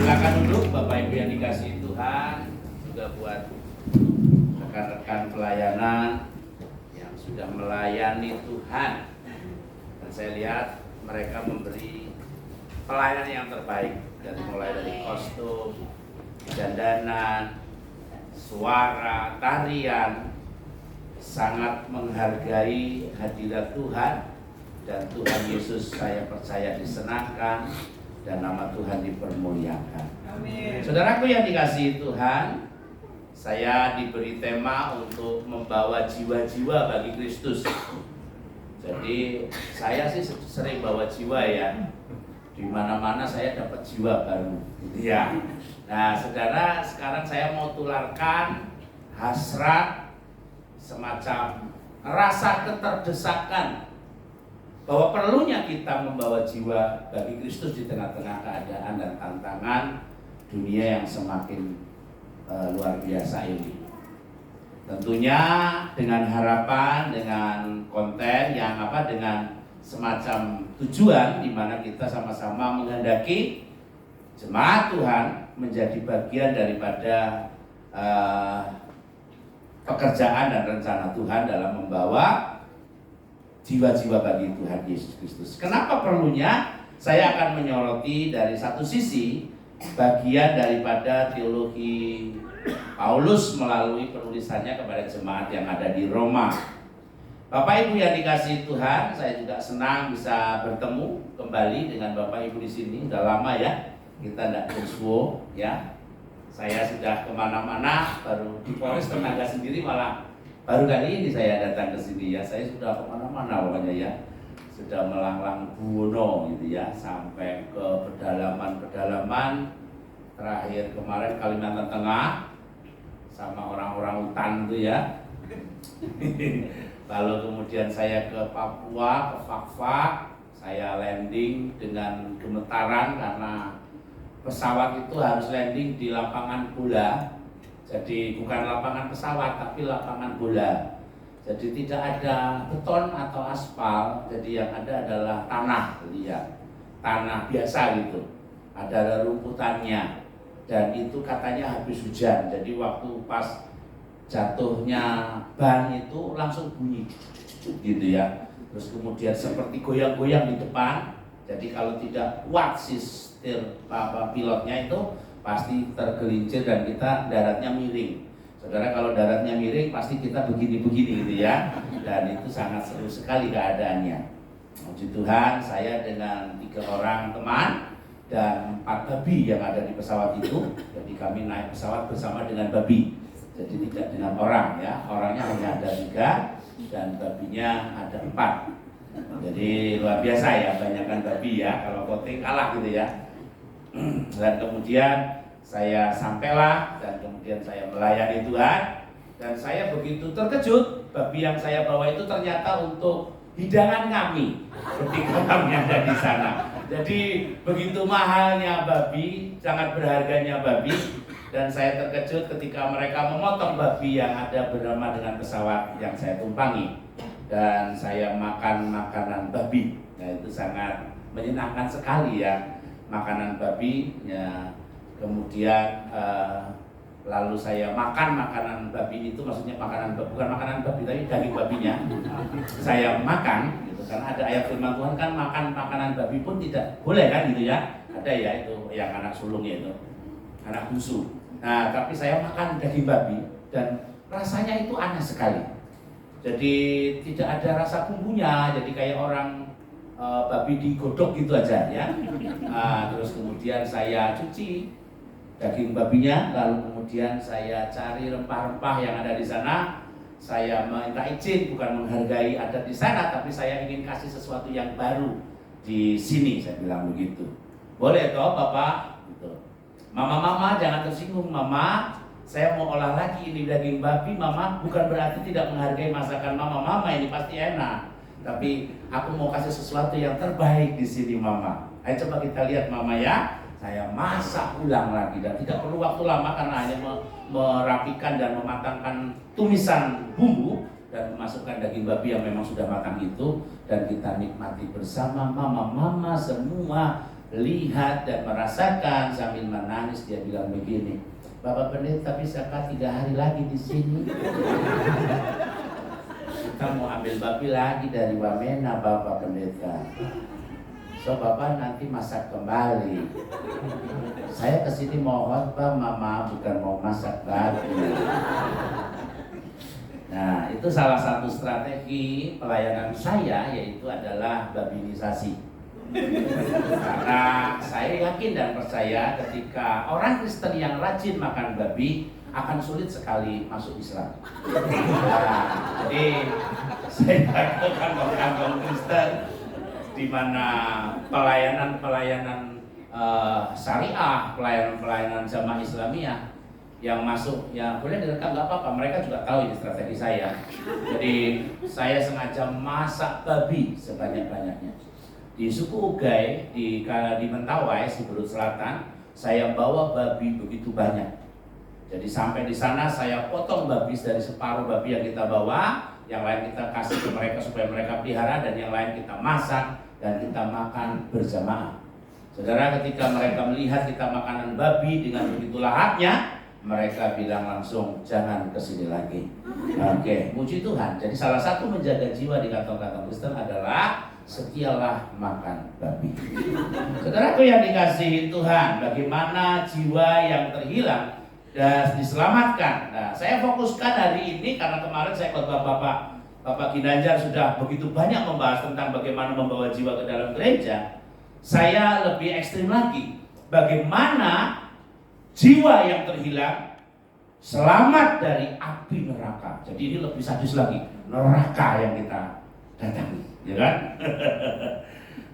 Silakan duduk Bapak Ibu yang dikasihi Tuhan, juga buat rekan-rekan pelayanan yang sudah melayani Tuhan. Dan saya lihat mereka memberi pelayanan yang terbaik, mulai dari kostum, dandanan, suara, tarian, sangat menghargai hadirat Tuhan. Dan Tuhan Yesus saya percaya disenangkan dan nama Tuhan dipermuliakan. Amin. Saudaraku yang dikasihi Tuhan, saya diberi tema untuk membawa jiwa-jiwa bagi Kristus. Jadi saya sih sering bawa jiwa ya. Di mana-mana saya dapat jiwa baru, gitu ya. Nah, saudara, sekarang saya mau tularkan hasrat, semacam rasa keterdesakan bahwa perlunya kita membawa jiwa bagi Kristus di tengah-tengah keadaan dan tantangan dunia yang semakin luar biasa ini. Tentunya dengan harapan, dengan konten yang dengan semacam tujuan di mana kita sama-sama menghendaki jemaat Tuhan menjadi bagian daripada pekerjaan dan rencana Tuhan dalam membawa jiwa-jiwa bagi Tuhan Yesus Kristus. Kenapa perlunya? Saya akan menyoroti dari satu sisi bagian daripada teologi Paulus melalui penulisannya kepada jemaat yang ada di Roma. Bapak Ibu yang dikasihi Tuhan, saya juga senang bisa bertemu kembali dengan Bapak Ibu di sini. Udah lama ya kita tidak bersuo ya. Saya sudah kemana-mana, baru di Polres Tenaga sendiri malah baru kali ini saya datang ke sini ya. Saya sudah kemana-mana pokoknya ya. Sudah melanglang buana gitu ya, sampai ke pedalaman-pedalaman. Terakhir kemarin Kalimantan Tengah sama orang-orang hutan itu ya. Lalu kemudian saya ke Papua, ke Fakfak. Saya landing dengan gemetaran karena pesawat itu harus landing di lapangan bola. Jadi bukan lapangan pesawat tapi lapangan bola. Jadi tidak ada beton atau aspal. Jadi yang ada adalah tanah, lihat. Tanah biasa gitu. Ada rumputannya. Dan itu katanya habis hujan. Jadi waktu pas jatuhnya ban itu langsung bunyi gitu ya. Terus kemudian seperti goyang-goyang di depan. Jadi kalau tidak kuat si pilotnya itu pasti tergelincir dan kita daratnya miring. Saudara, kalau daratnya miring pasti kita begini-begini gitu ya. Dan itu sangat seru sekali keadaannya. Puji Tuhan, saya dengan 3 orang teman dan 4 babi yang ada di pesawat itu. Jadi kami naik pesawat bersama dengan babi. Jadi tidak dengan orang ya. Orangnya hanya ada 3 dan babinya ada 4. Jadi luar biasa ya, banyakkan babi ya. Kalau voting kalah gitu ya. Dan kemudian saya sampailah dan kemudian saya melayani Tuhan. Dan saya begitu terkejut, babi yang saya bawa itu ternyata untuk hidangan kami ketika kami ada di sana. Jadi begitu mahalnya babi, sangat berharganya babi. Dan saya terkejut ketika mereka memotong babi yang ada bernama dengan pesawat yang saya tumpangi. Dan saya makan makanan babi. Nah, itu sangat menyenangkan sekali ya, makanan babi ya. Kemudian lalu saya makan makanan babi itu, maksudnya bukan makanan babi tapi daging babinya. Saya makan gitu, karena ada ayat firman Tuhan kan makan makanan babi pun tidak boleh kan gitu ya. Ada ya itu yang anak sulungnya itu, anak bungsu. Nah, tapi saya makan daging babi dan rasanya itu aneh sekali. Jadi tidak ada rasa bumbunya, jadi kayak orang babi digodok gitu aja ya. Terus kemudian saya cuci daging babinya, lalu kemudian saya cari rempah-rempah yang ada di sana. Saya minta izin, bukan menghargai adat di sana, tapi saya ingin kasih sesuatu yang baru di sini, saya bilang begitu. Boleh toh Bapak? Gitu. Mama jangan tersinggung Mama. Saya mau olah lagi ini daging babi Mama, bukan berarti tidak menghargai masakan Mama ini pasti enak. Tapi aku mau kasih sesuatu yang terbaik di sini Mama. Ayo coba kita lihat Mama ya. Saya masak ulang lagi dan tidak perlu waktu lama karena hanya merapikan dan mematangkan tumisan bumbu dan memasukkan daging babi yang memang sudah matang itu, dan kita nikmati bersama Mama semua lihat dan merasakan sambil menangis. Dia bilang begini, Bapak Pendeta bisakah 3 hari lagi di sini? Kita mau ambil babi lagi dari Wamena, Bapak Pendeta. So Bapak nanti masak kembali. Saya kesini mau khotbah, Mama, bukan mau masak babi. Nah, itu salah satu strategi pelayanan saya, yaitu adalah babinisasi. Karena saya yakin dan percaya ketika orang Kristen yang rajin makan babi akan sulit sekali masuk Islam. Nah, jadi saya lakukan orang Kristen di mana pelayanan syariah, pelayanan jamaah Islamiyah yang masuk, ya boleh direkam nggak apa-apa, mereka juga tahu ini strategi saya. Jadi saya sengaja masak babi sebanyak-banyaknya. Di suku Ugai, di Mentawai, Siberut Selatan, saya bawa babi begitu banyak. Jadi sampai di sana saya potong babi dari separuh babi yang kita bawa, yang lain kita kasih ke mereka supaya mereka pelihara, dan yang lain kita masak dan kita makan berjamaah. Saudara, ketika mereka melihat kita makanan babi dengan begitu lahapnya, mereka bilang langsung, jangan kesini lagi. Oke, puji Tuhan. Jadi salah satu menjaga jiwa di kantong-kantong Kristen adalah setialah makan babi. Saudaraku yang dikasihi Tuhan, bagaimana jiwa yang terhilang dan diselamatkan. Nah, saya fokuskan hari ini karena kemarin saya khotbah Bapak Ginanjar sudah begitu banyak membahas tentang bagaimana membawa jiwa ke dalam gereja. Saya lebih ekstrim lagi, bagaimana jiwa yang terhilang selamat dari api neraka. Jadi ini lebih sadis lagi, neraka yang kita datangi, ya kan?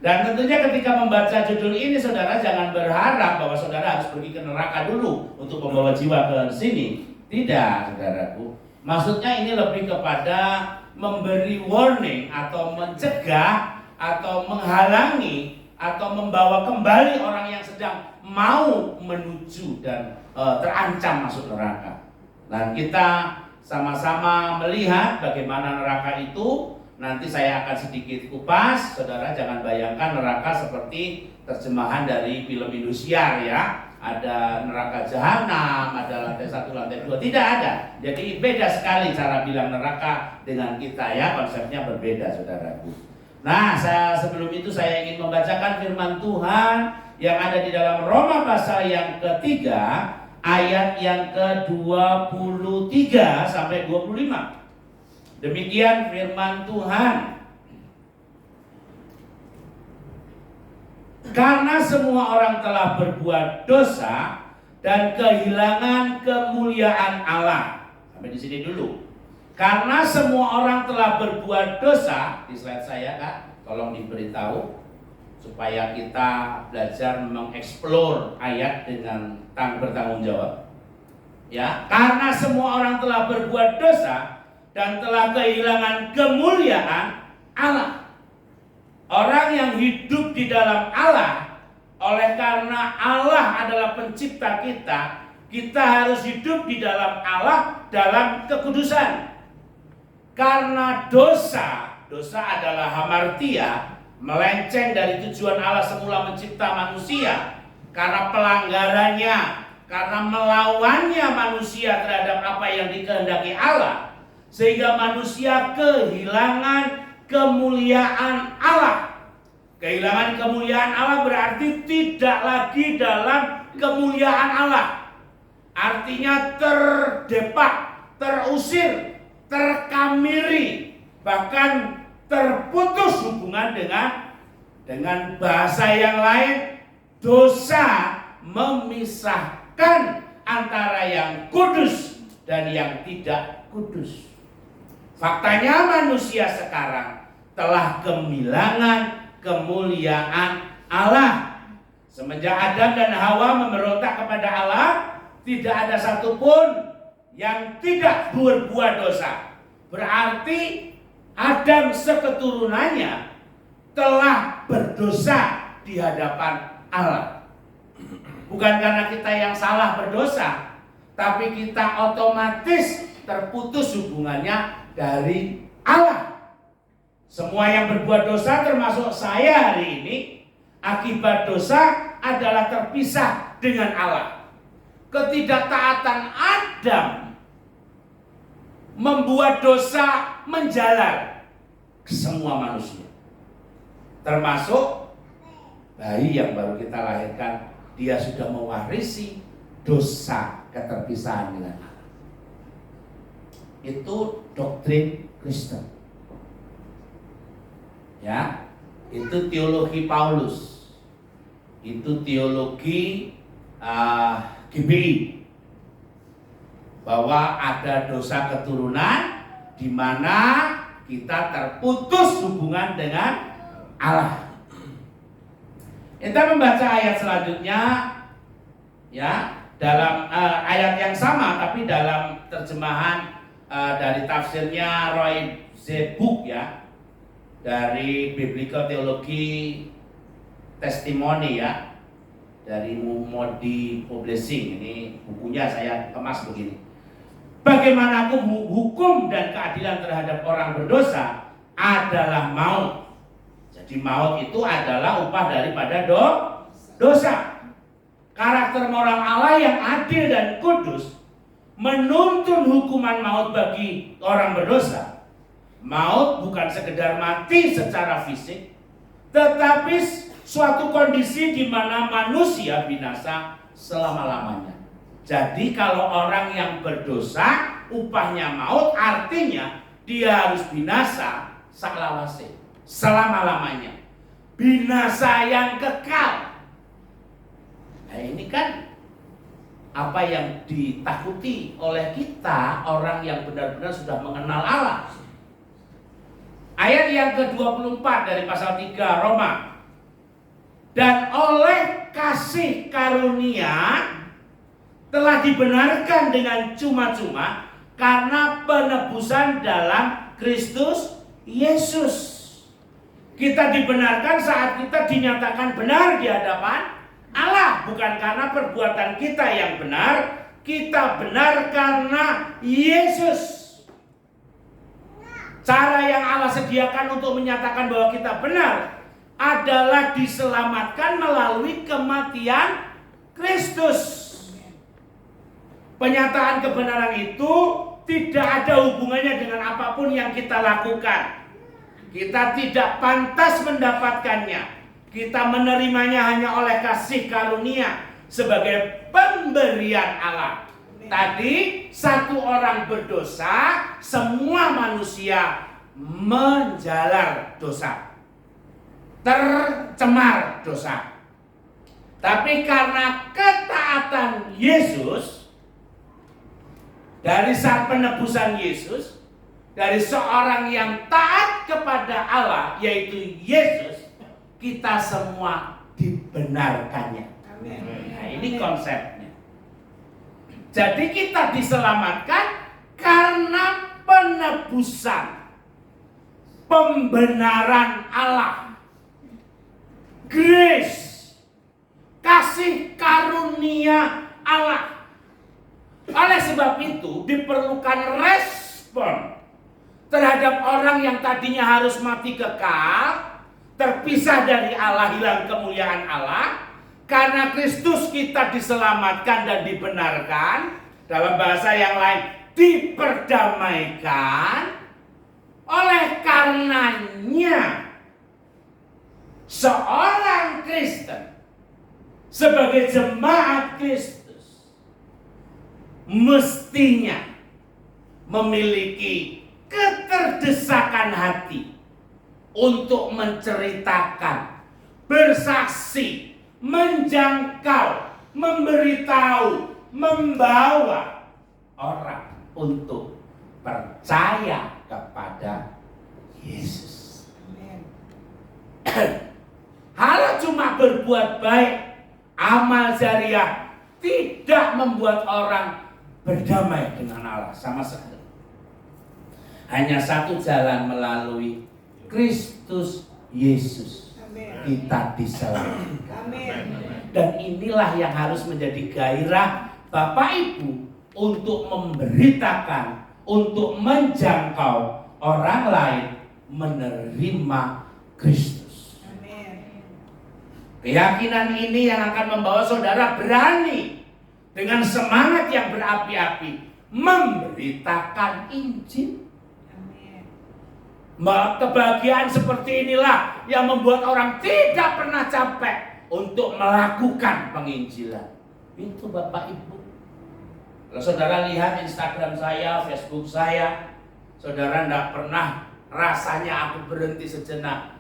Dan tentunya ketika membaca judul ini, saudara jangan berharap bahwa saudara harus pergi ke neraka dulu untuk membawa jiwa ke sini. Tidak, saudaraku. Maksudnya ini lebih kepada memberi warning atau mencegah atau menghalangi atau membawa kembali orang yang sedang mau menuju dan terancam masuk neraka. Dan kita sama-sama melihat bagaimana neraka itu. Nanti saya akan sedikit kupas. Saudara jangan bayangkan neraka seperti terjemahan dari film Indosiar ya. Ada neraka jahanam, ada lantai 1, lantai 2. Tidak ada. Jadi beda sekali cara bilang neraka dengan kita ya. Konsepnya berbeda, saudaraku. Nah, sebelum itu saya ingin membacakan firman Tuhan yang ada di dalam Roma pasal yang ketiga, ayat yang ke-23 sampai 25. Demikian firman Tuhan. Karena semua orang telah berbuat dosa dan kehilangan kemuliaan Allah. Sampai di sini dulu. Karena semua orang telah berbuat dosa, di slide saya Kak, tolong diberitahu supaya kita belajar mengeksplor ayat dengan bertanggung jawab. Ya, karena semua orang telah berbuat dosa dan telah kehilangan kemuliaan Allah. Orang yang hidup di dalam Allah, oleh karena Allah adalah pencipta kita, kita harus hidup di dalam Allah dalam kekudusan. Karena dosa adalah hamartia, melenceng dari tujuan Allah semula mencipta manusia. Karena pelanggarannya, karena melawannya manusia terhadap apa yang dikehendaki Allah, sehingga manusia kehilangan kemuliaan Allah. Kehilangan kemuliaan Allah berarti tidak lagi dalam kemuliaan Allah. Artinya terdepak, terusir, terkamiri, bahkan terputus hubungan dengan bahasa yang lain, dosa memisahkan antara yang kudus dan yang tidak kudus. Faktanya manusia sekarang telah kehilangan kemuliaan Allah. Semenjak Adam dan Hawa memberontak kepada Allah, tidak ada satupun yang tidak berbuat dosa. Berarti Adam seketurunannya telah berdosa di hadapan Allah. Bukan karena kita yang salah berdosa, tapi kita otomatis terputus hubungannya dari Allah. Semua yang berbuat dosa termasuk saya hari ini Akibat dosa adalah terpisah dengan Allah. Ketidaktaatan Adam membuat dosa menjalar ke semua manusia, termasuk bayi yang baru kita lahirkan. Dia sudah mewarisi dosa keterpisahan dengan Allah. Itu doktrin Kristen. Ya, itu teologi Paulus. Itu teologi GBI. Bahwa ada dosa keturunan di mana kita terputus hubungan dengan Allah. Kita membaca ayat selanjutnya, ya, dalam ayat yang sama tapi dalam terjemahan dari tafsirnya Roy Zebuk, ya, dari Biblical Theology Testimony, ya, dari Moody Publishing. Ini bukunya saya kemas begini. Bagaimanapun hukum dan keadilan terhadap orang berdosa adalah maut. Jadi maut itu adalah upah daripada dosa. Karakter moral Allah yang adil dan kudus menuntun hukuman maut bagi orang berdosa. Maut bukan sekedar mati secara fisik, tetapi suatu kondisi di mana manusia binasa selama-lamanya. Jadi kalau orang yang berdosa upahnya maut, artinya dia harus binasa saklawase, selama-lamanya. Binasa yang kekal. Nah, ini kan apa yang ditakuti oleh kita, orang yang benar-benar sudah mengenal Allah. Ayat yang ke-24 dari pasal 3 Roma. Dan oleh kasih karunia telah dibenarkan dengan cuma-cuma karena penebusan dalam Kristus Yesus. Kita dibenarkan saat kita dinyatakan benar di hadapan Allah, bukan karena perbuatan kita yang benar. Kita benar karena Yesus. Cara yang Allah sediakan untuk menyatakan bahwa kita benar adalah diselamatkan melalui kematian Kristus. Penyataan kebenaran itu tidak ada hubungannya dengan apapun yang kita lakukan. Kita tidak pantas mendapatkannya. Kita menerimanya hanya oleh kasih karunia sebagai pemberian Allah. Tadi satu orang berdosa, semua manusia menjalar dosa, tercemar dosa. Tapi karena ketaatan Yesus, dari saat penebusan Yesus, dari seorang yang taat kepada Allah, yaitu Yesus, kita semua dibenarkannya. Amin. Nah, ini konsepnya. Jadi kita diselamatkan karena penebusan, pembenaran Allah, grace, kasih karunia Allah. Oleh sebab itu diperlukan respon terhadap orang yang tadinya harus mati kekal, terpisah dari Allah, hilang kemuliaan Allah. Karena Kristus kita diselamatkan dan dibenarkan. Dalam bahasa yang lain, diperdamaikan. Oleh karenanya seorang Kristen sebagai jemaat Kristus mestinya memiliki keterdesakan hati untuk menceritakan, bersaksi, menjangkau, memberitahu, membawa orang untuk percaya kepada Yesus. Kalau cuma berbuat baik, amal jariah tidak membuat orang berdamai dengan Allah sama sekali. Hanya satu jalan, melalui Kristus Yesus kita diselamatkan. Dan inilah yang harus menjadi gairah Bapak Ibu untuk memberitakan, untuk menjangkau orang lain menerima Kristus. Keyakinan ini yang akan membawa saudara berani dengan semangat yang berapi-api memberitakan Injil. Kebahagiaan seperti inilah yang membuat orang tidak pernah capek untuk melakukan penginjilan. Itu Bapak Ibu. Kalau saudara lihat Instagram saya, Facebook saya, saudara tidak pernah rasanya aku berhenti sejenak.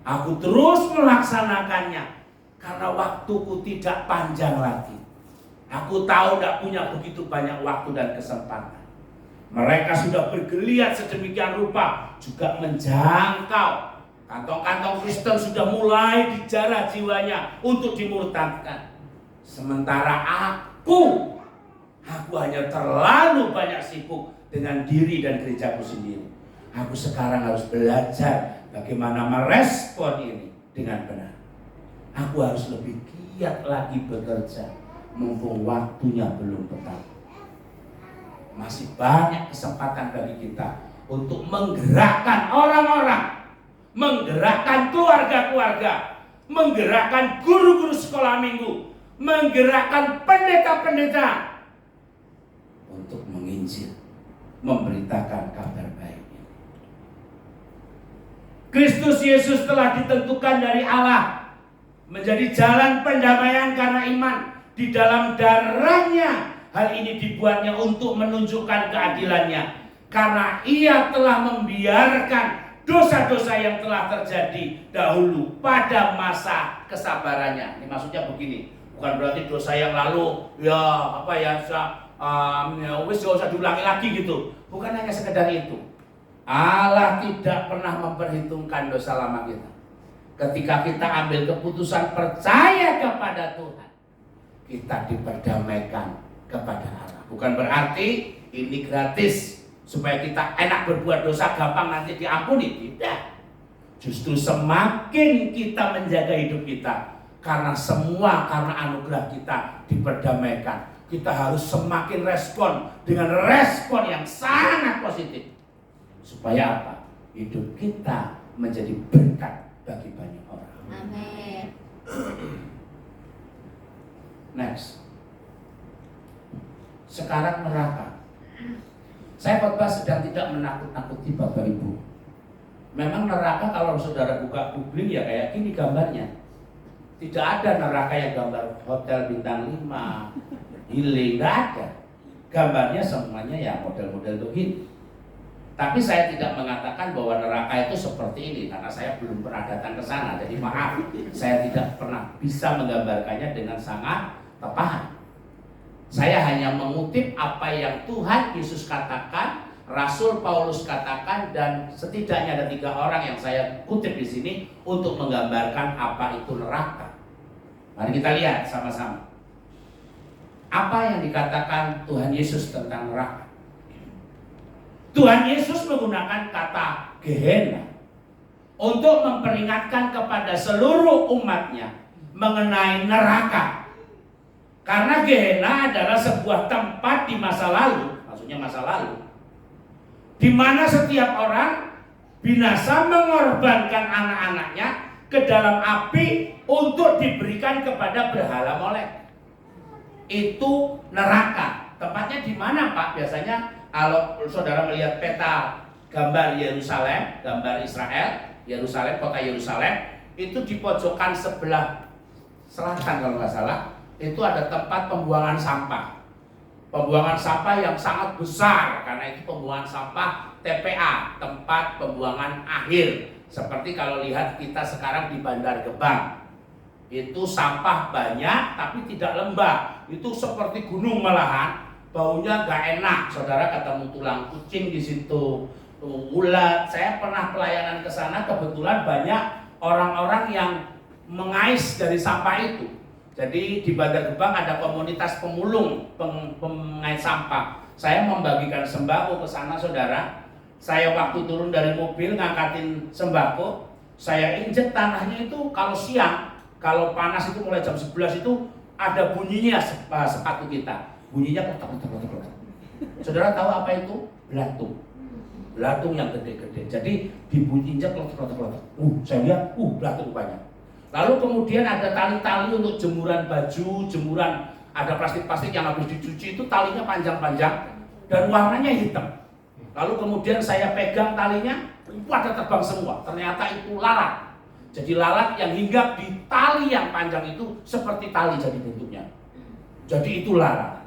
Aku terus melaksanakannya karena waktuku tidak panjang lagi. Aku tahu tidak punya begitu banyak waktu dan kesempatan. Mereka sudah bergeliat sedemikian rupa juga menjangkau. Kantong-kantong Kristen sudah mulai dijarah jiwanya untuk dimurtadkan. Sementara aku hanya terlalu banyak sibuk dengan diri dan gerejaku sendiri. Aku sekarang harus belajar bagaimana merespon ini dengan benar. Aku harus lebih giat lagi bekerja, mumpung waktunya belum tepat. Masih banyak kesempatan bagi kita untuk menggerakkan orang-orang, menggerakkan keluarga-keluarga, menggerakkan guru-guru sekolah minggu, menggerakkan pendeta-pendeta untuk menginjil, memberitakan kabar baik. Kristus Yesus telah ditentukan dari Allah menjadi jalan pendamaian karena iman di dalam darahnya. Hal ini dibuatnya untuk menunjukkan keadilannya, karena ia telah membiarkan dosa-dosa yang telah terjadi dahulu pada masa kesabarannya. Ini maksudnya begini, bukan berarti dosa yang lalu wis gak usah diulangi lagi gitu. Bukan hanya sekedar itu. Allah tidak pernah memperhitungkan dosa lama kita. Ketika kita ambil keputusan percaya kepada Tuhan, kita diperdamaikan kepada Allah. Bukan berarti ini gratis supaya kita enak berbuat dosa, gampang nanti diampuni. Tidak. Justru semakin kita menjaga hidup kita, karena anugerah kita diperdamaikan, kita harus semakin respon dengan respon yang sangat positif. Supaya apa? Hidup kita menjadi berkat bagi banyak orang. Amin. Next. Sekarang neraka. Saya khotbah sedang tidak menakut-nakuti Bapak Ibu. Memang neraka kalau saudara buka googling ya kayak gini gambarnya. Tidak ada neraka yang gambar hotel bintang 5, healing, nggak ada. Gambarnya semuanya ya model-model begini. Tapi saya tidak mengatakan bahwa neraka itu seperti ini karena saya belum pernah datang ke sana. Jadi maaf, saya tidak pernah bisa menggambarkannya dengan sangat tepat. Saya hanya mengutip apa yang Tuhan Yesus katakan, Rasul Paulus katakan, dan setidaknya ada 3 orang yang saya kutip di sini untuk menggambarkan apa itu neraka. Mari kita lihat sama-sama. Apa yang dikatakan Tuhan Yesus tentang neraka? Tuhan Yesus menggunakan kata Gehenna untuk memperingatkan kepada seluruh umatnya mengenai neraka. Karena Gehenna adalah sebuah tempat di masa lalu, maksudnya masa lalu, di mana setiap orang binasa mengorbankan anak-anaknya ke dalam api untuk diberikan kepada berhala Molek. Itu neraka. Tempatnya di mana, Pak? Biasanya kalau saudara melihat peta gambar Yerusalem, gambar Israel, Yerusalem, kota Yerusalem, itu di pojokan sebelah selatan kalau nggak salah, itu ada tempat pembuangan sampah. Pembuangan sampah yang sangat besar, karena itu pembuangan sampah TPA, tempat pembuangan akhir. Seperti kalau lihat kita sekarang di Bandar Gebang, itu sampah banyak tapi tidak lembab, itu seperti gunung malahan. Baunya gak enak, saudara ketemu tulang kucing di situ, ulat. Saya pernah pelayanan ke sana, kebetulan banyak orang-orang yang mengais dari sampah itu. Jadi di Bandar Gebang ada komunitas pemulung, pengais sampah. Saya membagikan sembako ke sana, saudara. Saya waktu turun dari mobil ngangkatin sembako, saya injek tanahnya itu kalau siang, kalau panas itu mulai jam 11 itu ada bunyinya sepatu kita. Bunyinya kotak-kotak. Saudara tahu apa itu? Belatung. Belatung yang gede-gede. Jadi dibunyinya kotak-kotak. Saya lihat, belatung banyak. Lalu kemudian ada tali-tali untuk jemuran baju, jemuran, ada plastik-plastik yang habis dicuci, itu talinya panjang-panjang dan warnanya hitam. Lalu kemudian saya pegang talinya, pada terbang semua. Ternyata itu lalat. Jadi lalat yang hinggap di tali yang panjang itu seperti tali jadi bentuknya. Jadi itu lalat.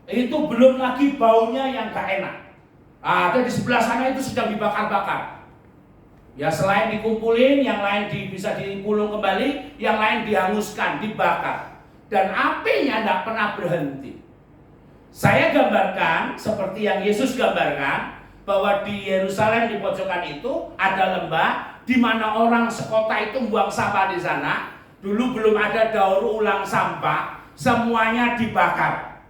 Itu belum lagi baunya yang gak enak. Ada di sebelah sana itu sedang dibakar-bakar. Ya selain dikumpulin, yang lain bisa dipulung kembali, yang lain dihanguskan, dibakar. Dan apinya tidak pernah berhenti. Saya gambarkan seperti yang Yesus gambarkan, bahwa di Yerusalem di pojokan itu ada lembah di mana orang sekota itu buang sampah di sana. Dulu belum ada daur ulang sampah, semuanya dibakar.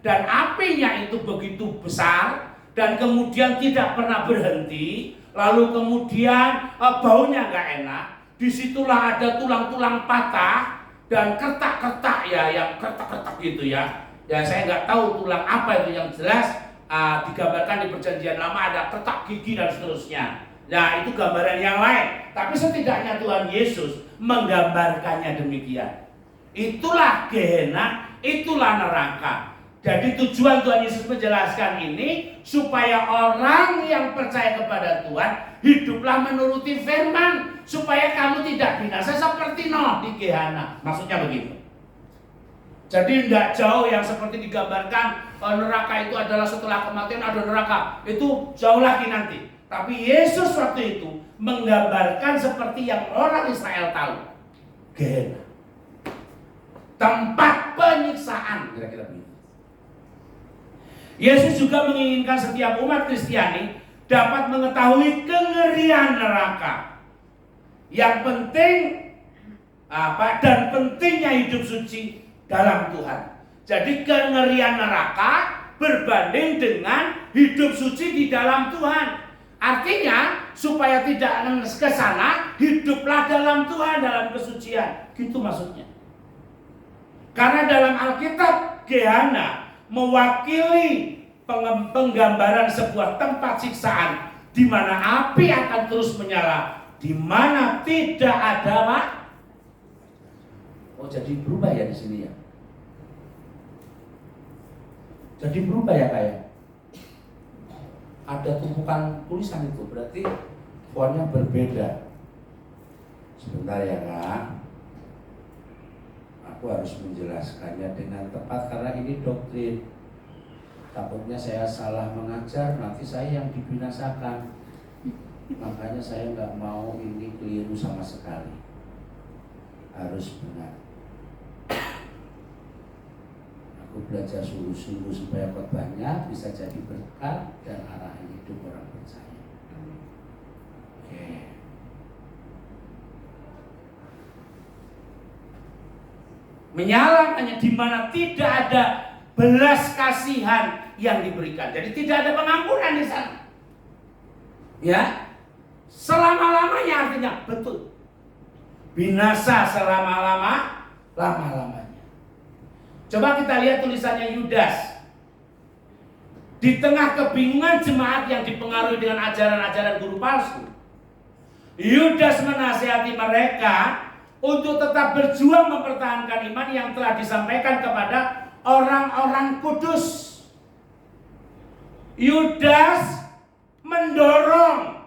Dan apinya itu begitu besar dan kemudian tidak pernah berhenti. Lalu kemudian baunya nggak enak. Disitulah ada tulang-tulang patah dan kertak-kertak ya, yang kertak-kertak gitu ya. Ya saya nggak tahu tulang apa itu, yang jelas digambarkan di Perjanjian Lama ada kertak gigi dan seterusnya. Nah itu gambaran yang lain. Tapi setidaknya Tuhan Yesus menggambarkannya demikian. Itulah Gehenna, itulah neraka. Jadi tujuan Tuhan Yesus menjelaskan ini supaya orang yang percaya kepada Tuhan hiduplah menuruti firman, supaya kamu tidak binasa seperti Nuh di Gehenna. Maksudnya begitu. Jadi tidak jauh yang seperti digambarkan neraka itu adalah setelah kematian ada neraka. Itu jauh lagi nanti. Tapi Yesus waktu itu menggambarkan seperti yang orang Israel tahu. Gehenna. Tempat penyiksaan, kira-kira begitu. Yesus juga menginginkan setiap umat Kristiani dapat mengetahui kengerian neraka. Yang penting dan pentingnya hidup suci dalam Tuhan. Jadi kengerian neraka berbanding dengan hidup suci di dalam Tuhan. Artinya supaya tidak ke sana, hiduplah dalam Tuhan, dalam kesucian. Gitu maksudnya. Karena dalam Alkitab Gehenna mewakili penggambaran sebuah tempat siksaan di mana api akan terus menyala, di mana tidak ada apa? Oh jadi berubah ya di sini ya. Jadi berubah ya kayak. Ada tumpukan tulisan itu, berarti fontnya berbeda. Sebentar ya Kak. Aku harus menjelaskannya dengan tepat karena ini doktrin. Takutnya saya salah mengajar, nanti saya yang dibinasakan. Makanya saya nggak mau ini keliru sama sekali. Harus benar. Aku belajar sungguh-sungguh supaya khotbahnya bisa jadi berkat dan arahan hidup orang percaya. Oke. Menyala hanya di mana tidak ada belas kasihan yang diberikan. Jadi tidak ada pengampunan di sana. Ya, selama-lamanya artinya betul. Binasa lama-lamanya. Coba kita lihat tulisannya Yudas. Di tengah kebingungan jemaat yang dipengaruhi dengan ajaran-ajaran guru palsu, Yudas menasihati mereka untuk tetap berjuang mempertahankan iman yang telah disampaikan kepada orang-orang kudus. Yudas mendorong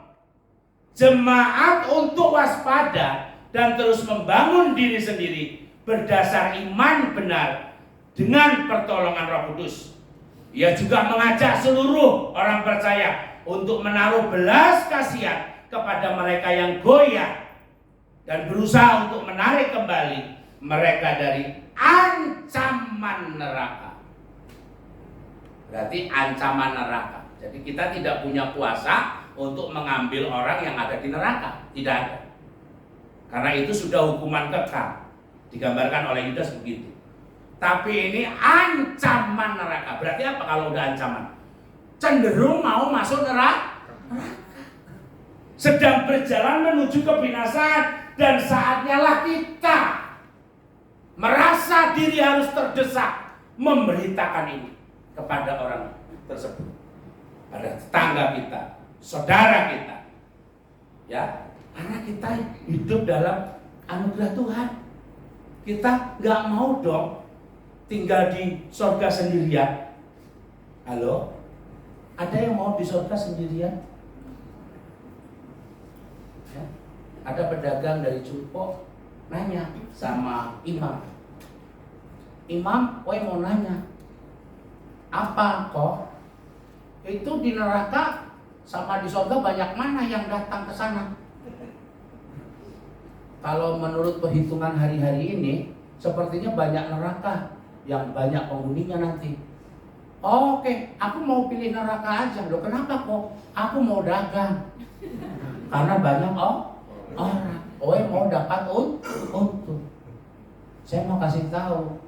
jemaat untuk waspada dan terus membangun diri sendiri berdasar iman benar dengan pertolongan Roh Kudus. Ia juga mengajak seluruh orang percaya untuk menaruh belas kasihan kepada mereka yang goyah dan berusaha untuk menarik kembali mereka dari ancaman neraka. Berarti ancaman neraka. Jadi kita tidak punya kuasa untuk mengambil orang yang ada di neraka. Tidak ada. Karena itu sudah hukuman kekal. Digambarkan oleh Yudas begitu. Tapi ini ancaman neraka. Berarti apa kalau udah ancaman? Cenderung mau masuk neraka. Sedang berjalan menuju kebinasaan. Dan saatnya lah kita merasa diri harus terdesak memberitakan ini kepada orang tersebut, pada tetangga kita, saudara kita. Ya, karena kita hidup dalam anugerah Tuhan. Kita nggak mau dong tinggal di surga sendirian. Halo? Ada yang mau di surga sendirian? Ya. Ada pedagang dari Cupo nanya sama imam. Imam, mau nanya, apa kok? Itu di neraka sama di surga banyak mana yang datang ke sana? Kalau menurut perhitungan hari-hari ini, sepertinya banyak neraka yang banyak penghuninya nanti. Oke, aku mau pilih neraka aja. Loh, kenapa kok? Aku mau dagang. Karena banyak orang. Mau dapat untung. Saya mau kasih tahu,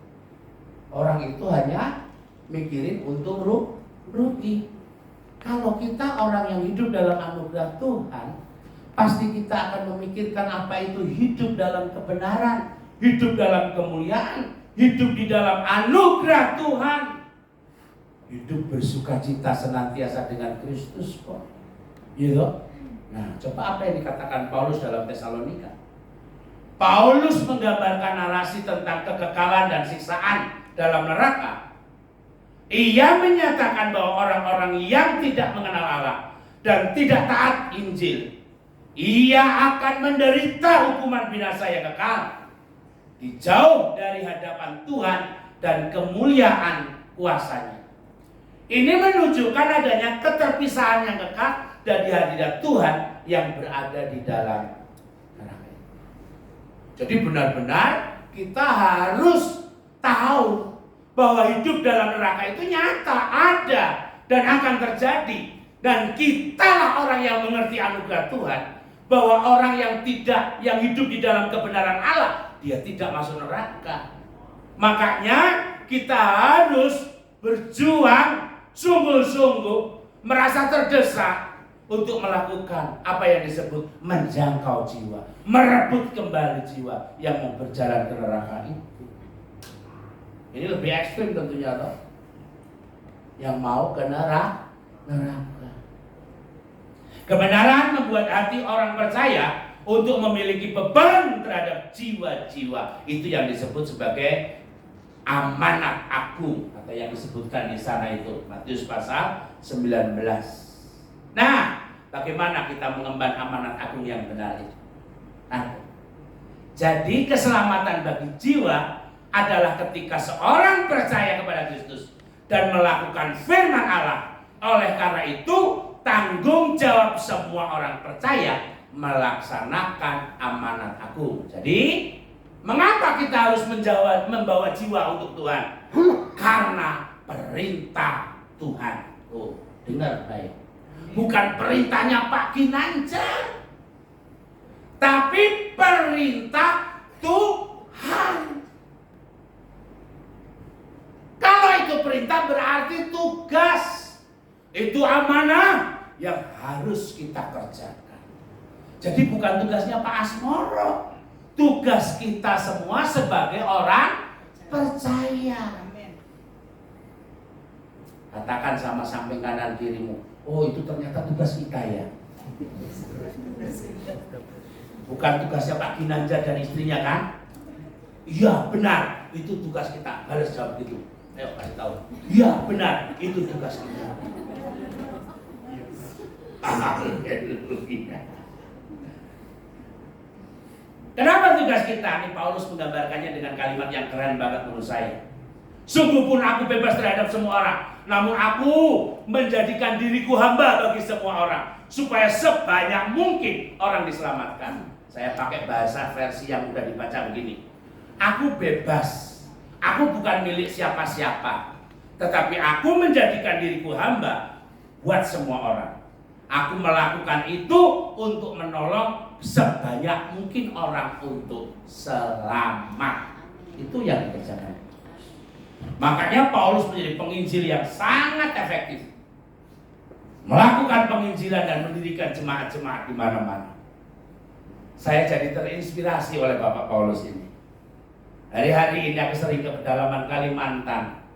orang itu hanya mikirin untung rugi. Kalau kita orang yang hidup dalam anugerah Tuhan, pasti kita akan memikirkan apa itu hidup dalam kebenaran, hidup dalam kemuliaan, hidup di dalam anugerah Tuhan, hidup bersukacita senantiasa dengan Kristus kok. Gitu. Nah, coba apa yang dikatakan Paulus dalam Tesalonika? Paulus menggambarkan narasi tentang kekekalan dan siksaan dalam neraka. Ia menyatakan bahwa orang-orang yang tidak mengenal Allah dan tidak taat Injil, ia akan menderita hukuman binasa yang kekal, dijauh dari hadapan Tuhan dan kemuliaan kuasanya. Ini menunjukkan adanya keterpisahan yang kekal dari hadirat Tuhan yang berada di dalam neraka. Jadi benar-benar kita harus tahu bahwa hidup dalam neraka itu nyata, ada, dan akan terjadi. Dan kitalah orang yang mengerti anugerah Tuhan, bahwa orang yang hidup di dalam kebenaran Allah, dia tidak masuk neraka. Makanya kita harus berjuang sungguh-sungguh, merasa terdesak untuk melakukan apa yang disebut menjangkau jiwa, merebut kembali jiwa yang mau berjalan ke neraka itu. Ini lebih ekstrim tentunya toh. Yang mau ke neraka. Kebenaran membuat hati orang percaya untuk memiliki beban terhadap jiwa-jiwa. Itu yang disebut sebagai amanat agung, atau yang disebutkan di sana itu Matius pasal 19. Nah, bagaimana kita mengemban amanat agung yang benar itu? Nah, jadi keselamatan bagi jiwa adalah ketika seorang percaya kepada Kristus dan melakukan firman Allah. Oleh karena itu, tanggung jawab semua orang percaya melaksanakan amanat agung. Jadi, mengapa kita harus membawa jiwa untuk Tuhan? Karena perintah Tuhan. Oh, dengar baik. Bukan perintahnya Pak Ginanjar, tapi perintah Tuhan. Kalau itu perintah berarti tugas. Itu amanah yang harus kita kerjakan. Jadi bukan tugasnya Pak Asmoro, tugas kita semua sebagai orang percaya. Katakan sama samping kanan kirimu, oh itu ternyata tugas kita ya. Bukan tugasnya Pak Ginanjar dan istrinya kan? Iya benar, itu tugas kita. Harus jawab gitu. Ayo kasih tahu. Iya benar, itu tugas kita. Kenapa tugas kita? Ini Paulus menggambarkannya dengan kalimat yang keren banget menurut saya. Sungguh pun aku bebas terhadap semua orang, namun aku menjadikan diriku hamba bagi semua orang, supaya sebanyak mungkin orang diselamatkan. Saya pakai bahasa versi yang mudah dibaca begini. Aku bebas, aku bukan milik siapa-siapa, tetapi aku menjadikan diriku hamba buat semua orang. Aku melakukan itu untuk menolong sebanyak mungkin orang untuk selamat. Itu yang dikerjakan. Makanya Paulus menjadi penginjil yang sangat efektif, melakukan penginjilan dan mendirikan jemaat-jemaat di mana-mana. Saya jadi terinspirasi oleh Bapak Paulus ini. Hari-hari ini aku sering ke pedalaman Kalimantan,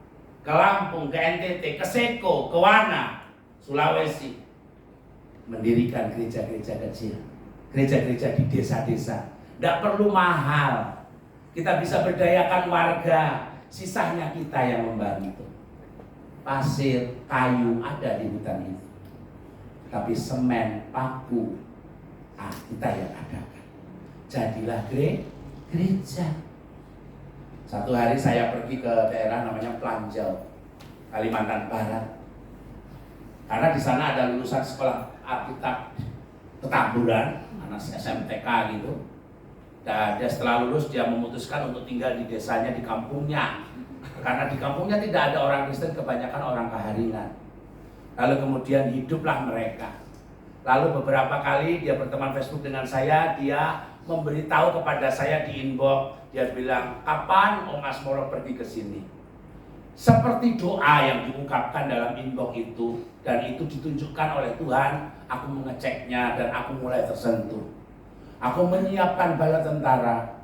ke Lampung, ke NTT, ke Seko, ke Wana, Sulawesi, mendirikan gereja-gereja kecil, gereja-gereja di desa-desa. Tidak perlu mahal. Kita bisa berdayakan warga, sisanya kita yang membantu. Pasir, kayu ada di hutan itu. Tapi semen, paku, kita yang adakan. Jadilah gereja. Satu hari saya pergi ke daerah namanya Planjau, Kalimantan Barat. Karena di sana ada lulusan sekolah arsitek Petamburan, anak SMTK gitu. Dan dia setelah lulus dia memutuskan untuk tinggal di desanya, di kampungnya. Karena di kampungnya tidak ada orang Kristen, kebanyakan orang Kaharingan. Lalu kemudian hiduplah mereka. Lalu beberapa kali dia berteman Facebook dengan saya, dia memberitahu kepada saya di inbox, dia bilang, kapan Om Asmoro pergi ke sini? Seperti doa yang diungkapkan dalam inbox itu, dan itu ditunjukkan oleh Tuhan, aku mengeceknya dan aku mulai tersentuh. Aku menyiapkan bala tentara,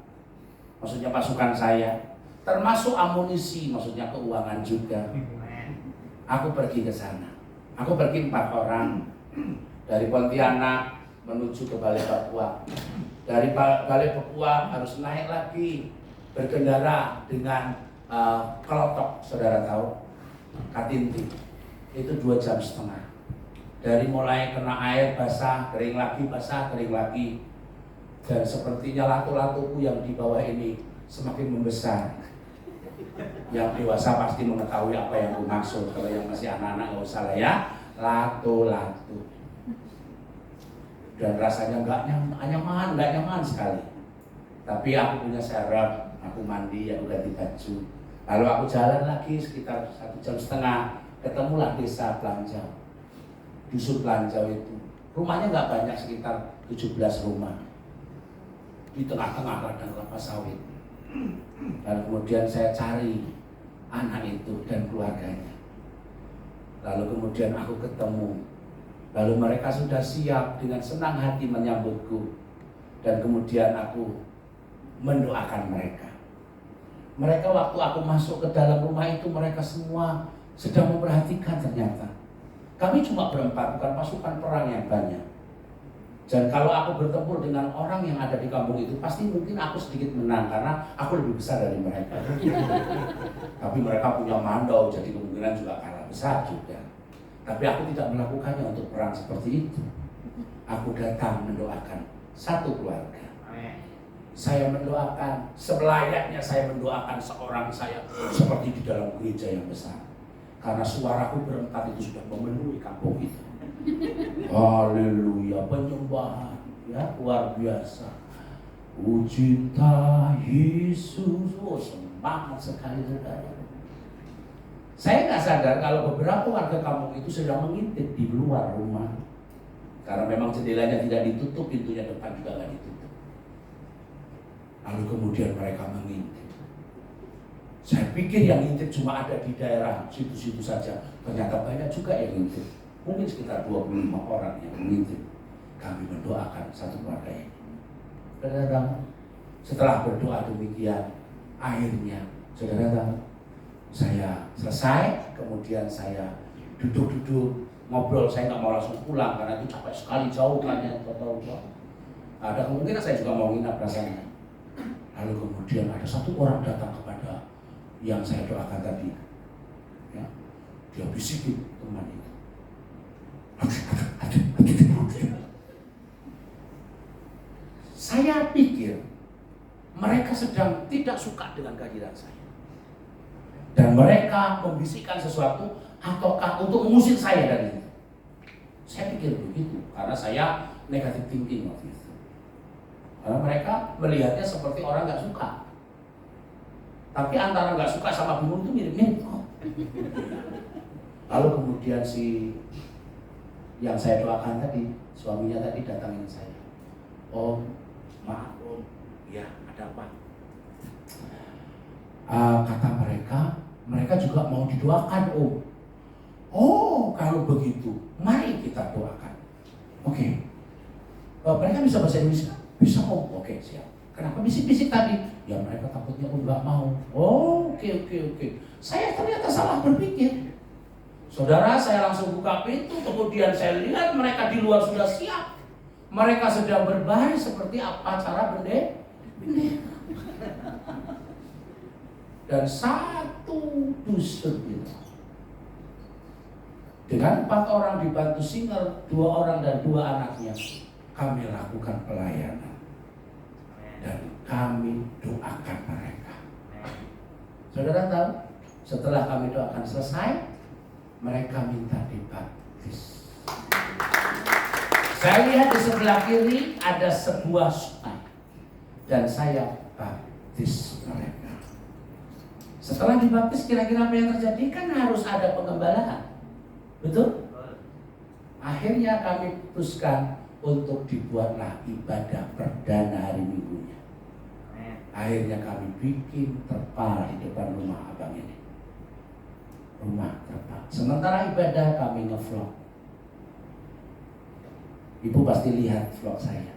maksudnya pasukan saya, termasuk amunisi, maksudnya keuangan juga. Aku pergi ke sana. Aku pergi 4 orang. Dari Pontianak menuju ke Balai Papua. Dari Balai Papua harus naik lagi berkendara dengan kelotok, saudara tahu, Katinti. Itu 2,5 jam. Dari mulai kena air basah, kering lagi, basah, kering lagi. Dan sepertinya latu-latuku yang di bawah ini semakin membesar. Yang dewasa pasti mengetahui apa yang aku maksud. Kalau yang masih anak-anak nggak usah lah ya. Latu-latu. Dan rasanya nggak nyaman sekali. Tapi aku punya serep, aku mandi, aku ganti baju. Lalu aku jalan lagi sekitar 1,5 jam, ketemulah desa Planjau. Dusun Planjau itu, rumahnya nggak banyak, sekitar 17 rumah. Di tengah-tengah ladang kelapa sawit. Dan kemudian saya cari anak itu dan keluarganya. Lalu kemudian aku ketemu. Lalu mereka sudah siap dengan senang hati menyambutku. Dan kemudian aku mendoakan mereka. Mereka waktu aku masuk ke dalam rumah itu, mereka semua sedang memperhatikan ternyata. Kami cuma berempat, bukan pasukan perang yang banyak. Dan kalau aku bertempur dengan orang yang ada di kampung itu, pasti mungkin aku sedikit menang karena aku lebih besar dari mereka. Tapi mereka punya mandau, jadi kemungkinan juga kalah besar juga. Tapi aku tidak melakukannya untuk perang seperti itu. Aku datang mendoakan satu keluarga. Saya mendoakan, selayaknya saya mendoakan seorang saya seperti di dalam gereja yang besar. Karena suaraku berempat itu sudah memenuhi kampung itu. Haleluya, penyembahan ya luar biasa. Ku cinta Yesus, semangat sekali saudara. Saya nggak sadar kalau beberapa warga kampung itu sedang mengintip di luar rumah. Karena memang jendelanya tidak ditutup, pintunya depan juga nggak ditutup. Lalu kemudian mereka mengintip. Saya pikir yang ngintip cuma ada di daerah situ-situ saja. Ternyata banyak juga yang ngintip. Mungkin sekitar 25 orang yang mengintip. Kami mendoakan satu keluarga ini. Saudara, setelah berdoa demikian, akhirnya saudara tahu, saya selesai, kemudian saya duduk-duduk ngobrol. Saya nggak mau langsung pulang karena itu capek sekali, jauh kan ya, jauh. Ada kemungkinan saya juga mau nginap rasanya. Lalu kemudian ada satu orang datang kepada yang saya doakan tadi, ya, dia bisikin teman itu. Saya pikir mereka sedang tidak suka dengan kehadiran saya. Dan mereka membisikkan sesuatu ataukah untuk mengusir saya dari itu. Saya pikir begitu, karena saya negatif thinking waktu itu. Karena mereka melihatnya seperti orang nggak suka. Tapi antara nggak suka sama bingung itu mirip-mirip kok. Lalu kemudian si yang saya doakan tadi, suaminya tadi datangin saya. Om, maaf om, ya ada apa? Kata mereka juga mau didoakan om. Oh, kalau begitu, mari kita doakan. Oke. Mereka bisa bahasa Indonesia? Bisa om. Oke, siap. Kenapa bisik-bisik tadi? Ya mereka takutnya om nggak mau. Oh, oke. Saya ternyata salah berpikir. Saudara, saya langsung buka pintu, kemudian saya lihat mereka di luar sudah siap. Mereka sedang berbaris seperti apa cara Bendera. Dan satu dusun itu dengan 4 orang dibantu singer, 2 orang dan 2 anaknya, kami lakukan pelayanan dan kami doakan mereka. Saudara tahu, setelah kami doakan selesai, mereka minta dibaptis. Saya lihat di sebelah kiri ada sebuah sungai dan saya baptis mereka. Setelah dibaptis, kira-kira apa yang terjadi? Kan harus ada pengembalaan, betul? Akhirnya kami putuskan untuk dibuatlah ibadah perdana hari Minggunya. Akhirnya kami bikin terpal di depan rumah abang ini. Rumah terpal. Sementara ibadah kami nge-vlog. Ibu pasti lihat vlog saya.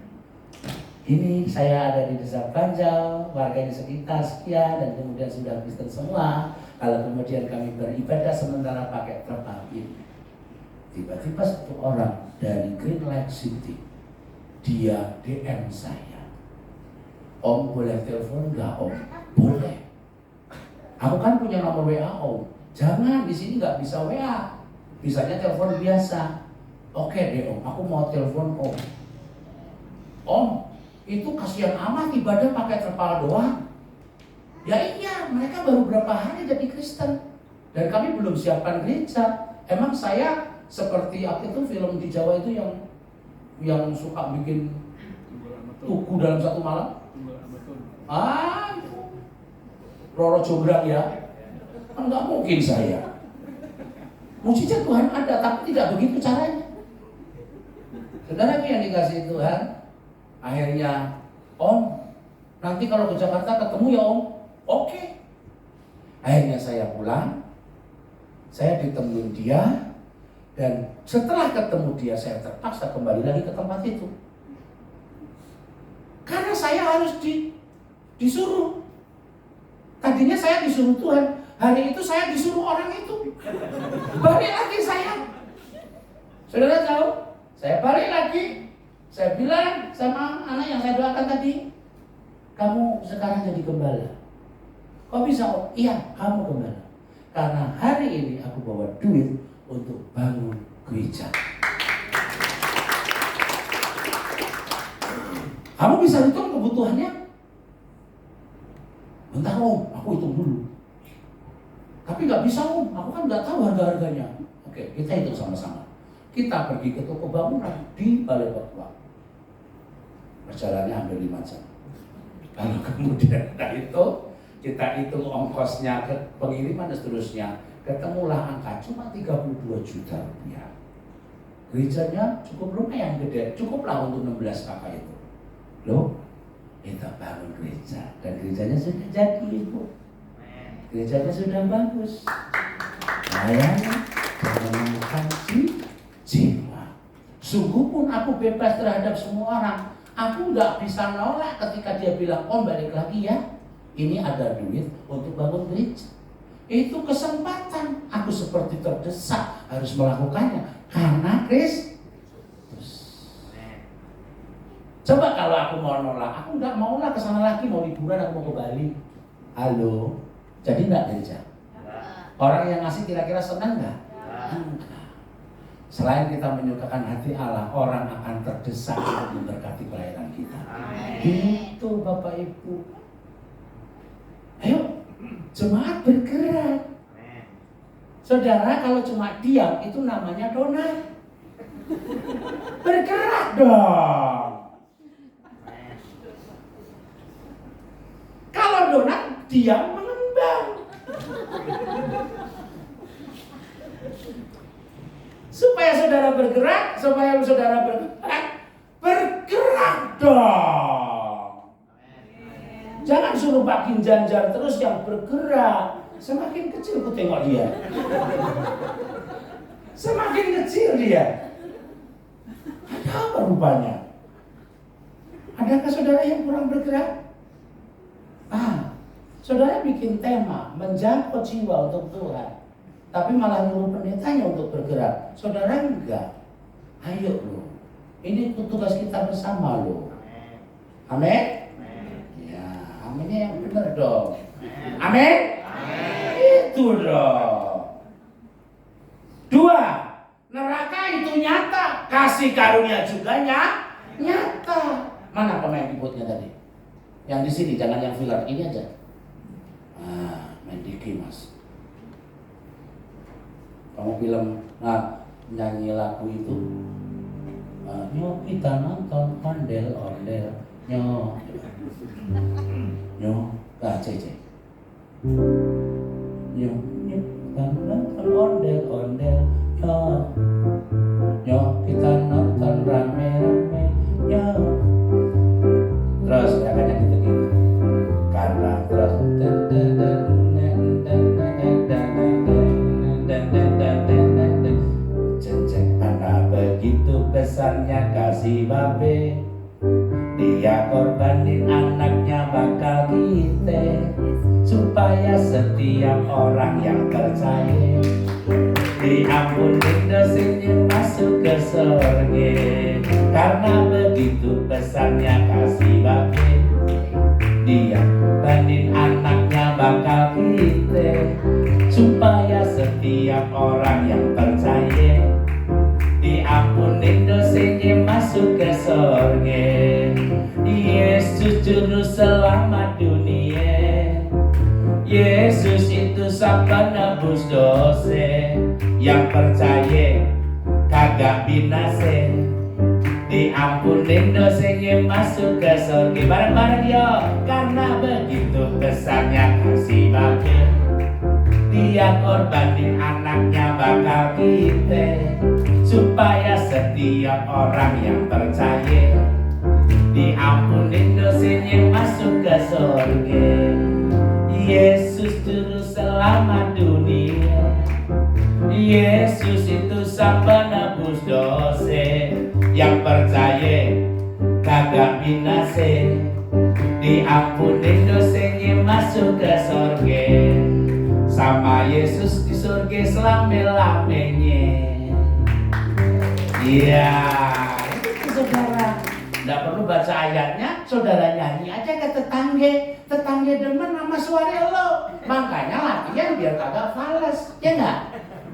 Ini saya ada di desa Banjal, warganya sekitar sekian, dan kemudian sudah Kristen semua. Kalau kemudian kami beribadah sementara pakai terpal ini, tiba-tiba satu orang dari Green Lake City, dia DM saya, "Om boleh telepon nggak Om?" "Boleh." "Aku kan punya nomor WA Om." "Jangan, di sini nggak bisa WA, bisanya telepon biasa." "Oke deh Om, aku mau telepon Om." "Om, itu kasihan amat ibadah pakai terpal doang." "Ya iya, mereka baru berapa hari jadi Kristen dan kami belum siapkan gereja. Emang saya seperti apa itu film di Jawa itu yang suka bikin tugu dalam satu malam? Itu Roro Jonggrang ya? Kan nggak mungkin saya. Mujizat Tuhan ada, tapi tidak begitu caranya. Saudara yang dikasih Tuhan, akhirnya, "Om, nanti kalau ke Jakarta ketemu ya Om." "Oke." Akhirnya saya pulang, saya ditemuin dia, dan setelah ketemu dia saya terpaksa kembali lagi ke tempat itu. Karena saya harus disuruh. Tadinya saya disuruh Tuhan, hari itu saya disuruh orang itu. Balik lagi saya. Saudara tahu, saya balik lagi. Saya bilang sama anak yang saya doakan tadi, "Kamu sekarang jadi gembala." "Kok bisa Om?" "Iya, kamu gembala. Karena hari ini aku bawa duit untuk bangun gereja." "Kamu bisa hitung kebutuhannya?" "Bentar Om, aku hitung dulu." "Tapi nggak bisa Om, aku kan nggak tahu harga-harganya." "Oke, kita hitung sama-sama." Kita pergi ke toko bangunan di Balai Kota. Perjalanannya hampir 5 jam. Lalu kemudian kita hitung ongkosnya ke pengiriman dan seterusnya, ketemulah angka cuma 32 juta rupiah. Gerejanya cukup lumayan gede, cukuplah untuk 16 kakak itu. Loh, kita bangun gereja dan gerejanya sudah jadi Ibu. Gerejanya sudah bagus. Layani dan menemukan jiwa. Sungguh pun aku bebas terhadap semua orang. Aku nggak bisa nolak ketika dia bilang, "Om balik lagi ya, ini ada duit untuk bangun gereja." Itu kesempatan. Aku seperti terdesak harus melakukannya karena Kristus. Coba kalau aku mau nolak, aku nggak mau lah kesana lagi, mau liburan, aku mau ke Bali. Halo, jadi nggak gereja? Orang yang ngasih kira-kira senang nggak? Selain kita menyukakan hati Allah, orang akan terdesak untuk memberkati pelayanan kita. Itu Bapak Ibu. Ayo, jemaat bergerak. Saudara, kalau cuma diam itu namanya donat. Bergerak dong. Kalau donat diam mengembang. Supaya saudara bergerak, bergerak dong. Jangan suruh Pak Ginjanjar terus yang bergerak. Semakin kecil ku tengok dia. Semakin kecil dia. Ada apa rupanya? Adakah saudara yang kurang bergerak? Saudara bikin tema menjangkau jiwa untuk Tuhan, tapi malah nyuruh pendetanya untuk bergerak. Saudara enggak. Ayo loh. Ini tugas kita bersama loh. Amin. Ya. Aminnya yang benar dong. Amin. Itu dong. 2, neraka itu nyata, kasih karunia juga nyata. Mana pemain keyboardnya tadi? Yang di sini, jangan yang filler, ini aja. Main diki mas. Kamu film, nyanyi lagu itu. Nyo kita nonton ondel-ondel, nyo, cece. Nyo kita nonton ondel-ondel, nyo kita nonton rame-rame, nyo. Terus ya kan yang gitu. Karena terus begitu besarnya kasih Babe, dia korbanin anaknya bakal kita, supaya setiap orang yang percaya diampunin dosanya masuk ke surga. Karena begitu besarnya kasih Babe, dia korbanin anaknya bakal kita, supaya setiap orang yang percaya diampunin dosanya masuk ke surga. Yesus juru selamat dunia, Yesus itu sang penebus dosa. Yang percaya kagak binasa, diampunin dosanya masuk ke surga. Bareng-bareng yo. Karena begitu besarnya kasih Bapa, dia korbanin anaknya bakal kita, supaya setiap orang yang percaya diampunin dosanya masuk ke surga. Yesus juru selamat dunia, Yesus itu sang penebus dosa. Yang percaya kagak binasa, diampunin dosanya masuk ke surga. Sama Yesus di surga selama-lamanya. Iya, itu saudara. Nggak perlu baca ayatnya, saudara nyanyi aja ke tetangga. Tetangga demen sama suara lo. Makanya latihan biar kagak fales, ya nggak?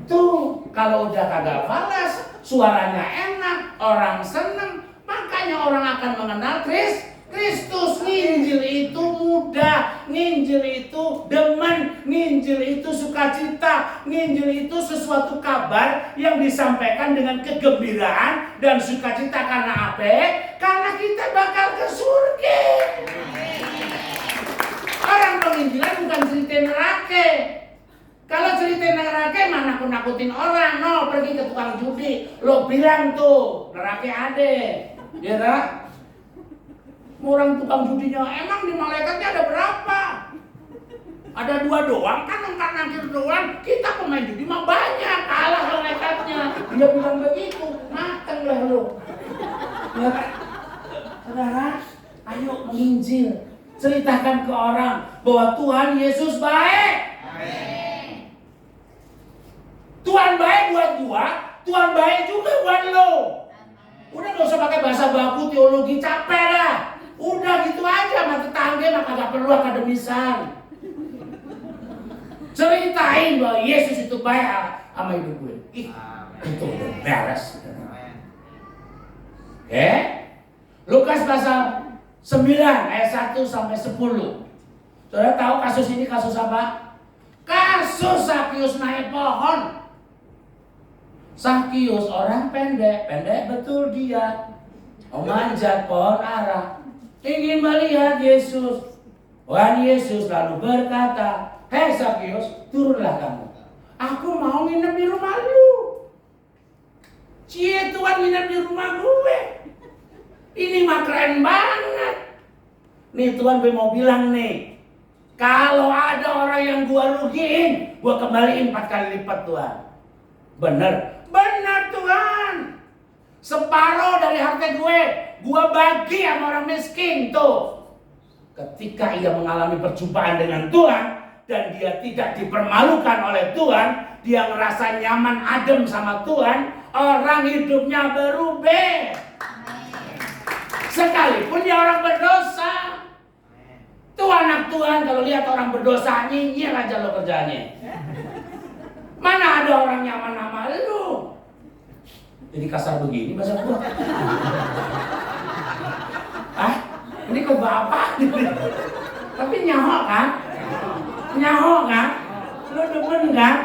Tuh, kalau udah kagak fales, suaranya enak, orang seneng. Makanya orang akan mengenal Kristus. Nginjil itu mudah, nginjil itu demen, nginjil itu sukacita, nginjil itu sesuatu kabar yang disampaikan dengan kegembiraan dan sukacita. Karena apa? Karena kita bakal ke surga. Orang penginjilan bukan cerita neraka. Kalau cerita neraka mana aku nakutin orang, no, pergi ke tukang judi, lo bilang tuh neraka ada, ya tak? Orang tukang judinya, emang di malaikatnya ada berapa? Ada 2 doang kan, angkat-angkir doang. Kita pemain judi mah banyak, kalah malaikatnya. Dia bilang begitu, mateng lah lo. Ya kan? Saudara, ayo menginjil. Ceritakan ke orang bahwa Tuhan Yesus baik. Amin. Tuhan baik buat gua, Tuhan baik juga buat lo. Udah gak usah pakai bahasa baku teologi, capek dah. Udah gitu aja sama tetangga, maka gak perlu akademisan. Ceritain bahwa Yesus itu baik sama hidup gue. Itu udah beres. Oke? Lukas pasal 9 ayat 1 sampai 10. Saudara tahu kasus ini kasus apa? Kasus Sakius naik pohon. Sakius orang pendek betul dia. Memanjat pohon ara, ingin melihat Yesus. Tuhan Yesus lalu berkata, "Hei Sakius, turunlah kamu. Aku mau nginep di rumah lu." Cie, Tuhan nginep di rumah gue. Ini mah keren banget. Nih Tuhan gue mau bilang nih, kalau ada orang yang gua rugiin, gua kembaliin 4 kali lipat Tuhan. Bener Tuhan. Separuh dari harta gue, gua bagi sama orang miskin tuh. Ketika ia mengalami perjumpaan dengan Tuhan dan dia tidak dipermalukan oleh Tuhan, dia ngerasa nyaman adem sama Tuhan, orang hidupnya berubah. Sekalipun dia orang berdosa. Tuh anak Tuhan kalau lihat orang berdosa nyinyir aja lo kerjanya. Mana ada orang nyaman sama lu? Jadi kasar begini bahasa gua. Ini kok bapak? Tapi nyaho kan? Nyaho kan? Lo demen kan?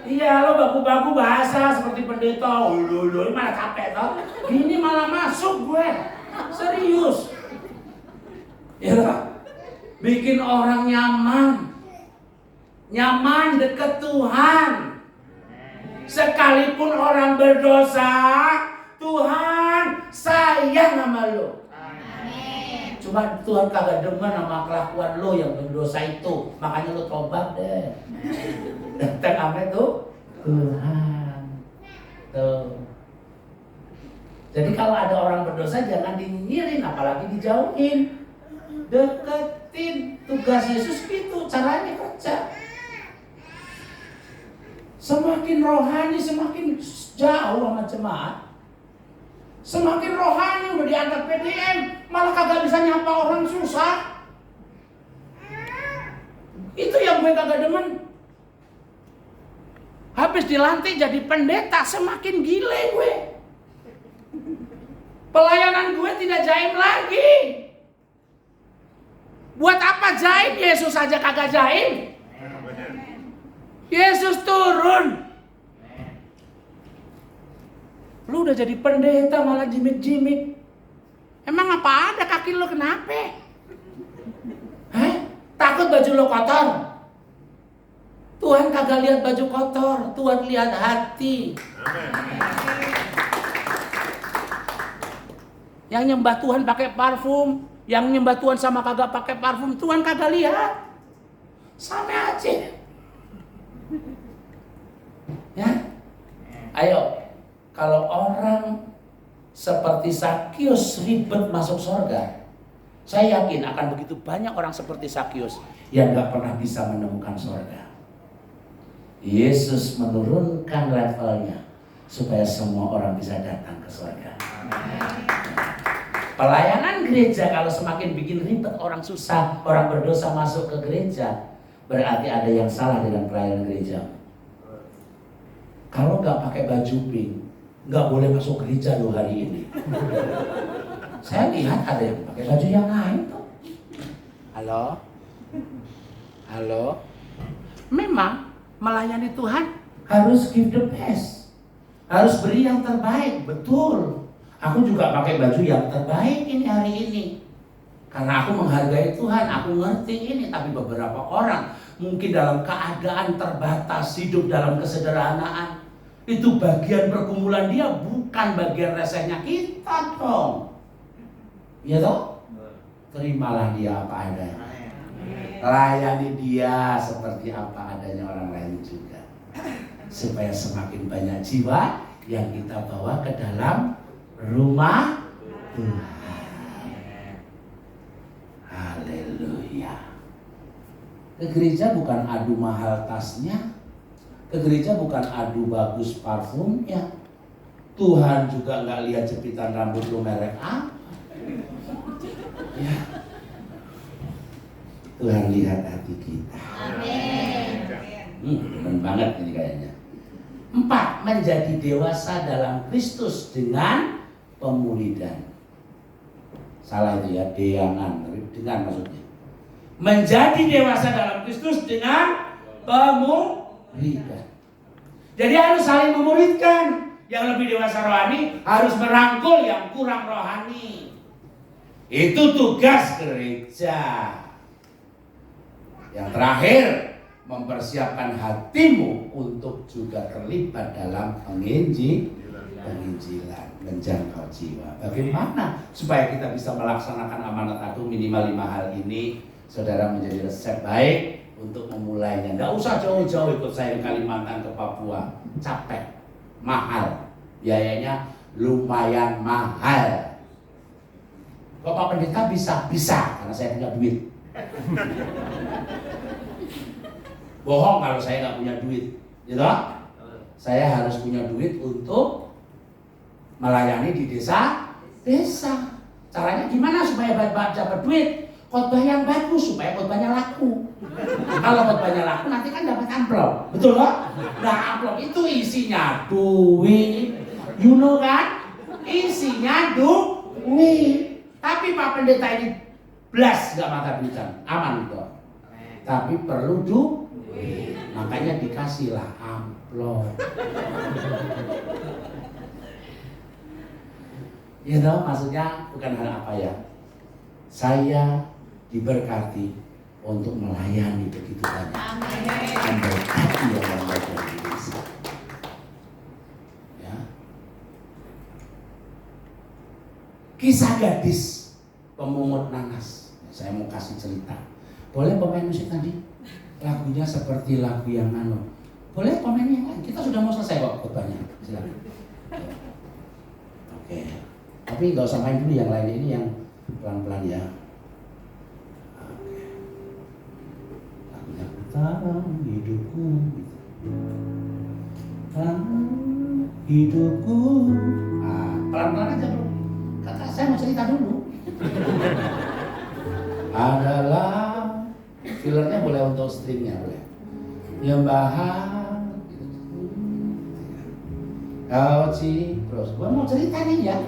Iya, lo baku-baku bahasa seperti pendeta. Ini malah capek toh. Gini malah masuk gue. Serius. Ya toh? Bikin orang nyaman. Nyaman deket Tuhan. Sekalipun orang berdosa, Tuhan sayang sama lo. Cuma Tuhan kagak demen sama kelakuan lo yang berdosa itu. Makanya lo tobat deh. Datang apa tuh? Tuhan. Tuh. Jadi kalau ada orang berdosa jangan dinyinyirin, apalagi dijauhin. Deketin. Tugas Yesus gitu, caranya kerja. Semakin rohani, semakin jauh sama jemaat. Semakin rohani udah diangkat PDM, malah kagak bisa nyapa orang susah. Itu yang gue kagak demen. Habis dilantik jadi pendeta, semakin gile gue. Pelayanan gue tidak jaim lagi. Buat apa jaim? Yesus aja kagak jaim. Yesus turun. Lu udah jadi pendeta malah jimit-jimit. Emang apa ada kaki lu kenapa? Takut baju lu kotor? Tuhan kagak lihat baju kotor, Tuhan lihat hati. Yang nyembah Tuhan pakai parfum, yang nyembah Tuhan sama kagak pakai parfum, Tuhan kagak lihat. Sama aja. Ya, ayo, kalau orang seperti Sakius ribet masuk surga, saya yakin akan begitu banyak orang seperti Sakius yang gak pernah bisa menemukan surga. Yesus menurunkan levelnya supaya semua orang bisa datang ke surga. Pelayanan gereja kalau semakin bikin ribet orang susah, orang berdosa masuk ke gereja, berarti ada yang salah dengan pelayanan gereja. Kalau nggak pakai baju pink, nggak boleh masuk gereja loh hari ini. Saya lihat ada yang pakai baju yang lain tuh. Halo, halo. Memang melayani Tuhan harus give the best, harus beri yang terbaik, betul. Aku juga pakai baju yang terbaik ini hari ini, karena aku menghargai Tuhan, aku ngerti ini. Tapi beberapa orang mungkin dalam keadaan terbatas, hidup dalam kesederhanaan, itu bagian pergumulan dia, bukan bagian resehnya kita dong. Ya toh? Terimalah dia apa adanya. Layani dia seperti apa adanya orang lain juga. Supaya semakin banyak jiwa yang kita bawa ke dalam rumah Tuhan. Haleluya. Ke gereja bukan adu mahal tasnya, ke gereja bukan adu bagus parfumnya. Tuhan juga nggak lihat jepitan rambut lu merek apa. Ya. Tuhan lihat hati kita. Amin. Benar banget ini kayaknya. 4. Menjadi dewasa dalam Kristus dengan pemulidan. Salah itu ya, dengan maksudnya. Menjadi dewasa dalam Kristus dengan pemulidan. Jadi harus saling memuridkan. Yang lebih dewasa rohani harus merangkul yang kurang rohani. Itu tugas gereja. Yang terakhir, mempersiapkan hatimu untuk juga terlibat dalam penginjilan, menjangkau jiwa. Bagaimana supaya kita bisa melaksanakan amanat aku minimal 5 hal ini? Saudara menjadi resep baik untuk memulainya. Nggak usah jauh-jauh ikut saya ke Kalimantan, ke Papua. Capek, mahal, biayanya lumayan mahal. Kok Pak Pendeta bisa? Bisa, karena saya punya duit. Bohong kalau saya nggak punya duit, gitu? Saya harus punya duit untuk melayani di desa. Caranya gimana supaya dapat duit? khotbah yang bagus supaya khotbahnya laku. Kalau khotbahnya laku nanti kan dapat amplop, betul kok? Nah amplop itu isinya duit, you know kan? Isinya duit. Tapi Pak Pendeta ini blas gak makan duitan, aman kok. Tapi perlu duit, makanya dikasihlah amplop. You know, maksudnya bukan hal apa ya? Saya diberkati untuk melayani begitu banyak. Memberkati orang lain di desa. Ya. Kisah gadis pemungut nanas. Saya mau kasih cerita. Boleh pemain musik tadi? Lagunya seperti lagu yang boleh pemain yang lain? Kita sudah mau selesai kok khotbahnya. Silakan. Oke. Tapi nggak usah main dulu yang lain, ini yang pelan-pelan ya. Oke. Lagunya tentang hidupku, tentang hidupku. Pelan-pelan aja bro. Kakak saya mau cerita dulu. Adalah fillernya boleh untuk stringnya boleh. Nyembahan. Kau terus, gua mau cerita nih ya.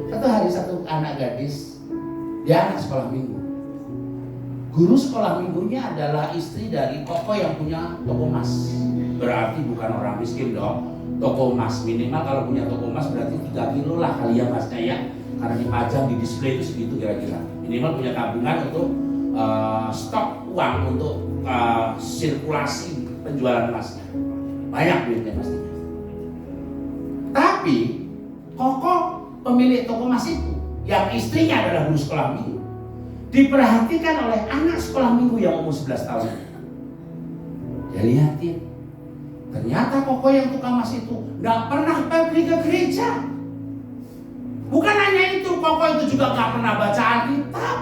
Satu hari satu anak gadis, dia anak sekolah minggu. Guru sekolah minggunya adalah istri dari koko yang punya toko emas. Berarti bukan orang miskin dong. Toko emas minimal kalau punya toko emas berarti 3 kilo lah kali ya emasnya ya. Karena dipajang di display itu segitu kira-kira. Minimal punya tabungan untuk stok uang untuk sirkulasi penjualan emasnya. Banyak duitnya pastinya. Tapi koko pemilik toko emas itu yang istrinya adalah guru sekolah minggu diperhatikan oleh anak sekolah minggu yang umur 11 tahun. Dia lihatin, ternyata koko yang tukang emas itu gak pernah pergi ke gereja. Bukan hanya itu, koko itu juga gak pernah baca Alkitab.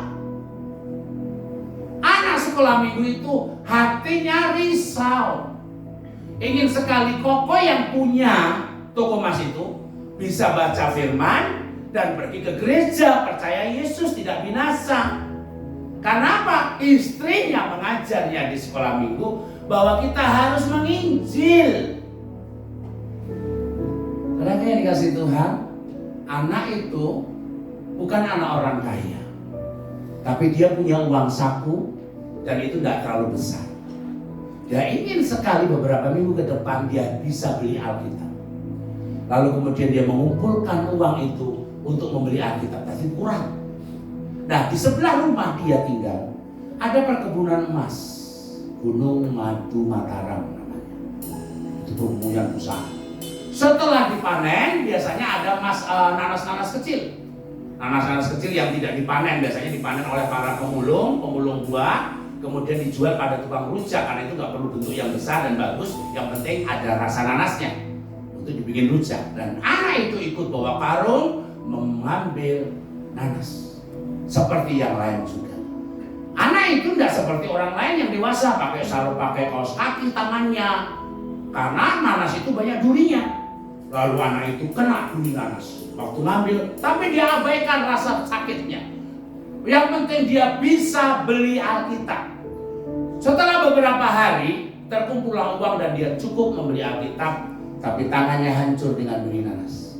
Anak sekolah minggu itu hatinya risau. Ingin sekali koko yang punya toko emas itu bisa baca firman dan pergi ke gereja, percaya Yesus tidak binasa. Karena apa? Istrinya mengajarnya di sekolah minggu bahwa kita harus menginjil. Karena yang dikasih Tuhan, anak itu bukan anak orang kaya, tapi dia punya uang saku dan itu tidak terlalu besar. Dia ingin sekali beberapa minggu ke depan dia bisa beli Alkitab. Lalu kemudian dia mengumpulkan uang itu untuk membeli Alkitab, tapi kurang. Nah, di sebelah rumah dia tinggal ada perkebunan emas, Gunung Madu Mataram namanya. Itu perkebunan usaha. Setelah dipanen biasanya ada nanas-nanas kecil. Nanas-nanas kecil yang tidak dipanen biasanya dipanen oleh para pemulung buah. Kemudian dijual pada tukang rujak karena itu nggak perlu bentuk yang besar dan bagus, yang penting ada rasa nanasnya untuk dibikin rujak. Dan anak itu ikut bawa karung mengambil nanas seperti yang lain juga. Anak itu tidak seperti orang lain yang dewasa pakai sarung, pakai kaos kaki tangannya karena nanas itu banyak durinya. Lalu anak itu kena duri nanas waktu ngambil, tapi dia abaikan rasa sakitnya. Yang penting dia bisa beli Alkitab. Setelah beberapa hari terkumpullah uang dan dia cukup membeli Alkitab, tapi tangannya hancur dengan duri nanas.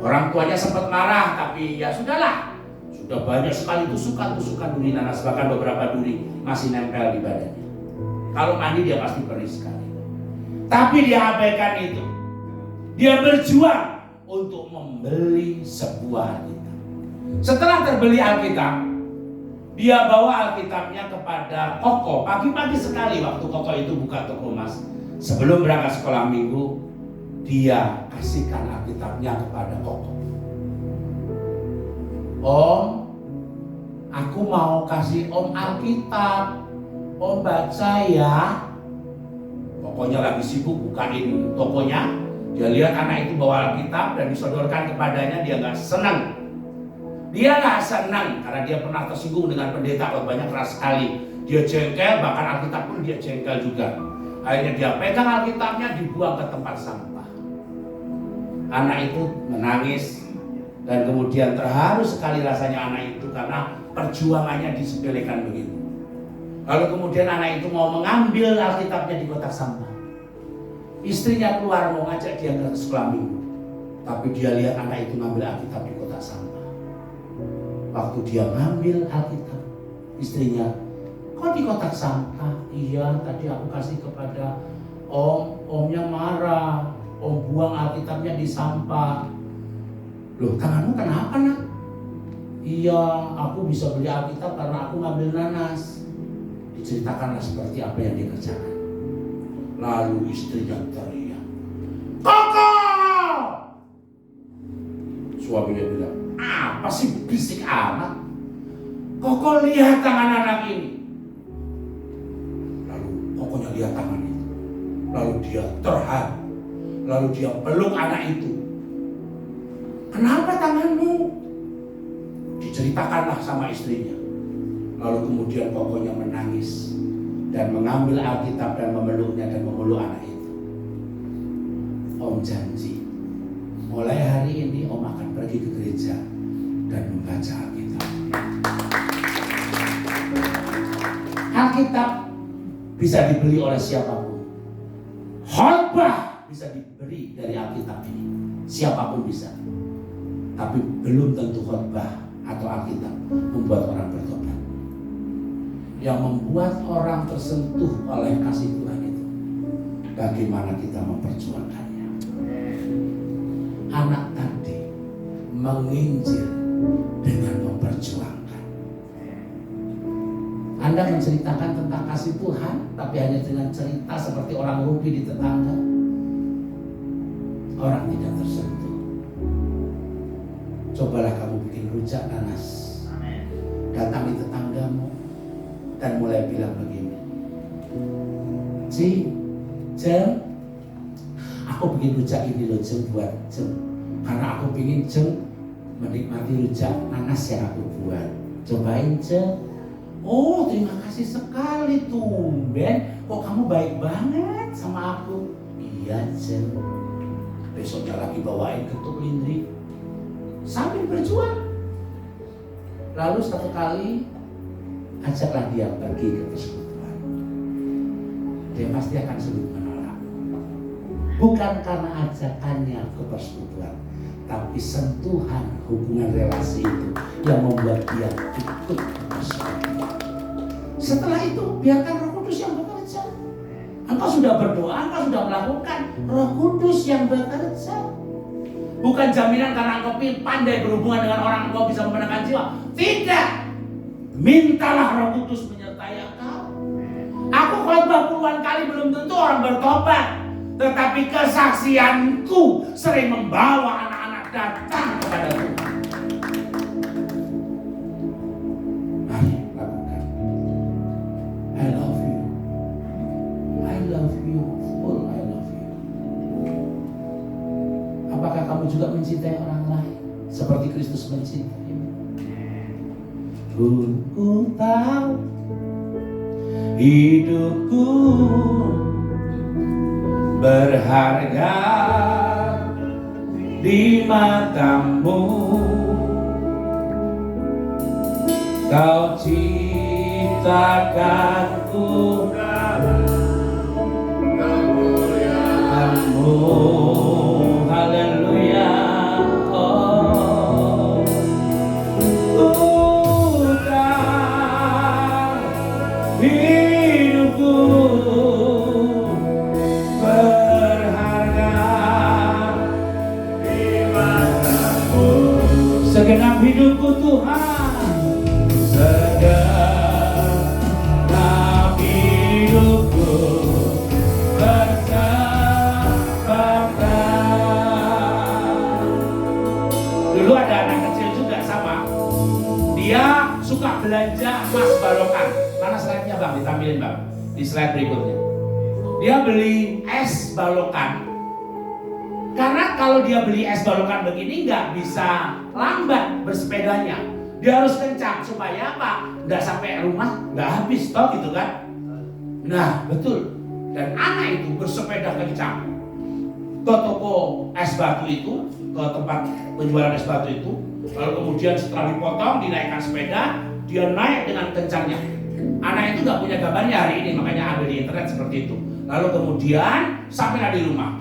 Orang tuanya sempat marah, tapi ya sudahlah. Sudah banyak sekali tusukan duri nanas, bahkan beberapa duri masih nempel di badannya. Kalau mandi dia pasti perih sekali. Tapi dia abaikan itu. Dia berjuang untuk membeli sebuah Alkitab. Setelah terbeli Alkitab, dia bawa Alkitabnya kepada Koko. Pagi-pagi sekali waktu Koko itu buka toko emas, sebelum berangkat sekolah minggu, dia kasihkan Alkitabnya kepada Koko. Om, aku mau kasih Om Alkitab. Om baca ya. Kokonya lagi sibuk bukain tokonya. Dia lihat anak itu bawa Alkitab dan disodorkan kepadanya, dia gak senang. Dia gak senang karena dia pernah tersinggung dengan pendeta banyak keras sekali. Dia jengkel, bahkan Alkitab pun dia jengkel juga. Akhirnya dia pegang Alkitabnya, dibuang ke tempat sampah. Anak itu menangis, Dan kemudian terharu sekali rasanya anak itu karena perjuangannya disepelekan begitu. Lalu kemudian anak itu mau mengambil Alkitabnya di kotak sampah. Istrinya keluar mau ngajak dia ke sekolah minggu, tapi dia lihat anak itu ngambil Alkitab di kotak sampah. Waktu dia ngambil Alkitab, istrinya, kok di kotak sampah? Iya, tadi aku kasih kepada omnya marah, om buang Alkitabnya di sampah. Loh, tanganmu kenapa nak? Iya, aku bisa beli Alkitab karena aku ngambil nanas. Diceritakanlah seperti apa yang dia kerjakan. Lalu istrinya teriak, Koko! Suaminya bilang, apa sih berisik amat? Koko lihat tangan anak ini. Lalu Kokonya lihat tangan itu. Lalu dia terharu. Lalu dia peluk anak itu. Kenapa tanganmu? Diceritakanlah sama istrinya. Lalu kemudian Kokonya menangis dan mengambil Alkitab dan memeluknya dan memeluk anak itu. Om janji, mulai hari ini Om akan pergi ke gereja dan membaca Alkitab. Alkitab bisa dibeli oleh siapapun. Khotbah bisa diberi dari Alkitab ini. Siapapun bisa. Tapi belum tentu khotbah atau Alkitab membuat orang bertobat. Yang membuat orang tersentuh oleh kasih Tuhan itu, bagaimana kita memperjuangkannya. Anak tadi menginjil dengan memperjuangkan. Anda menceritakan tentang kasih Tuhan, tapi hanya dengan cerita seperti orang rugi di tetangga, orang tidak tersentuh. Cobalah kamu bikin rujak nanas. Datangi tetanggamu dan mulai bilang begini, Jeng, aku bikin rujak ini loh Jeng buat Jeng, karena aku ingin Jeng menikmati rujak nanas yang aku buat. Cobain Jeng. Oh, terima kasih sekali tumben. Kok kamu baik banget sama aku? Iya Jeng. Besoknya lagi bawain ketuk lindri sambil berjuang. Lalu satu kali ajaklah dia pergi ke persekutuan. Dia pasti akan sulit menolak. Bukan karena ajakannya ke persekutuan, tapi sentuhan hubungan relasi itu yang membuat dia ikut ke persekutuan. Setelah itu biarkan Roh Kudus yang bekerja. Engkau sudah berdoa, engkau sudah melakukan, Roh Kudus yang bekerja. Bukan jaminan karena engkau pandai berhubungan dengan orang engkau bisa memenangkan jiwa. Tidak. Mintalah Roh Kudus menyertai engkau. Aku khotbah puluhan kali belum tentu orang bertobat, tetapi kesaksianku sering membawa anak-anak datang kepada Tuhan. Mari lakukan. I love you. I love you. Full I love you. Apakah kamu juga mencintai orang lain seperti Kristus mencintaimu? Ku tahu hidupku berharga di matamu. Kau ciptakanku kemuliaanmu. Haleluya. Oh, hidupku berharga di matamu. Segenap hidupku Tuhan, segenap hidupku bersempatan. Dulu ada anak kecil juga sama. Dia suka belanja emas balokan. Mana slide-nya Bang? Ditampilin Bang. Di slide berikutnya. Dia beli es balokan. Karena kalau dia beli es balokan begini nggak bisa lambat bersepedanya. Dia harus kencang supaya apa? Nggak sampai rumah nggak habis toh gitu kan? Nah betul. Dan anak itu bersepeda kencang. ke toko es batu itu, ke tempat penjualan es batu itu. Lalu kemudian setelah dipotong, dinaikkan sepeda, dia naik dengan kencangnya. Anak itu nggak punya gambarnya hari ini, makanya ambil di internet seperti itu. Lalu kemudian sampailah di rumah,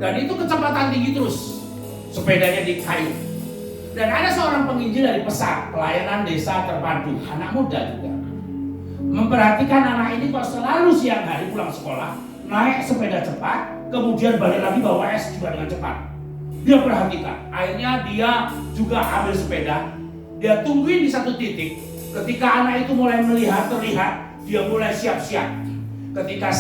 dan itu kecepatan tinggi terus, sepedanya di kayu. Dan ada seorang penginjil dari Pesat, pelayanan desa terpadu, anak muda juga, memperhatikan anak ini kok selalu siang hari pulang sekolah, naik sepeda cepat, kemudian balik lagi bawa es juga dengan cepat. Dia perhatikan, akhirnya dia juga ambil sepeda, dia tungguin di satu titik. Ketika anak itu mulai terlihat, dia mulai siap-siap. Ketika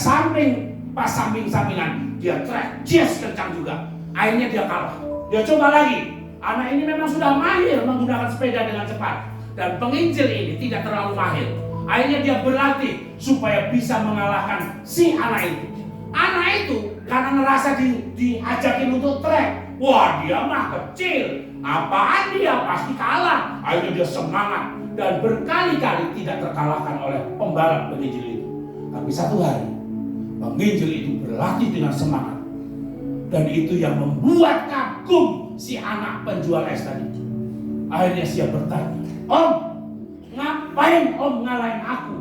pas samping-sampingan, dia trek, kencang juga. Akhirnya dia kalah. Dia coba lagi. Anak ini memang sudah mahir menggunakan sepeda dengan cepat. Dan penginjil ini tidak terlalu mahir. Akhirnya dia berlatih supaya bisa mengalahkan si anak itu. Anak itu karena ngerasa diajakin untuk trek. Wah, dia mah kecil. Apaan dia? Pasti kalah. Akhirnya dia semangat. Dan berkali-kali tidak terkalahkan oleh pembalap penginjil itu. Tapi satu hari, penginjil itu berlatih dengan semangat. Dan itu yang membuat kagum si anak penjual es tadi. Akhirnya dia bertanya, "Om, ngapain Om ngalahin aku?"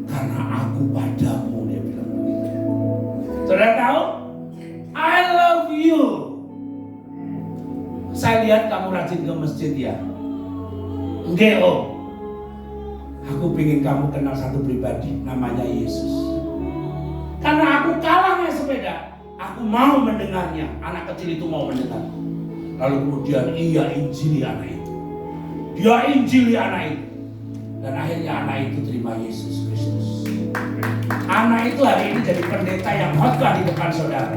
"Karena aku padamu," dia bilang begitu. Saudara tahu? I love you. Saya lihat kamu rajin ke masjid ya. Enggak Om. Aku ingin kamu kenal satu pribadi, namanya Yesus. Karena aku kalah naik sepeda, aku mau mendengarnya. Anak kecil itu mau mendengar. Lalu kemudian ia injili anak itu. Dia injili anak itu. Dan akhirnya anak itu terima Yesus Kristus. Anak itu hari ini jadi pendeta yang khotbah di depan saudara.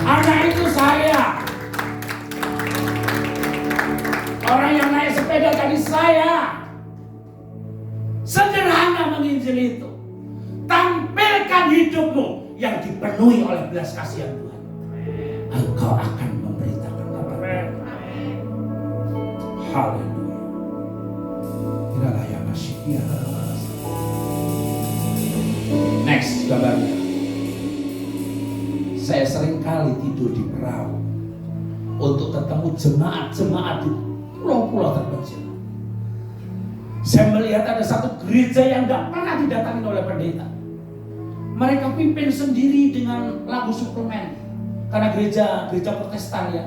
Anak itu saya. Orang yang naik sepeda tadi saya. Sederhana menginjil itu. Tampilkan hidupmu yang dipenuhi oleh belas kasihan Tuhan. Engkau akan memberitakan kabar. Haleluya. Inilah yang asyiknya. Next gambarnya. Saya sering kali tidur di perahu untuk ketemu jemaat-jemaat di pulau-pulau terpencil. Saya melihat ada satu gereja yang tidak pernah didatangi oleh pendeta. Mereka pimpin sendiri dengan lagu suplemen. Karena gereja Protestan ya.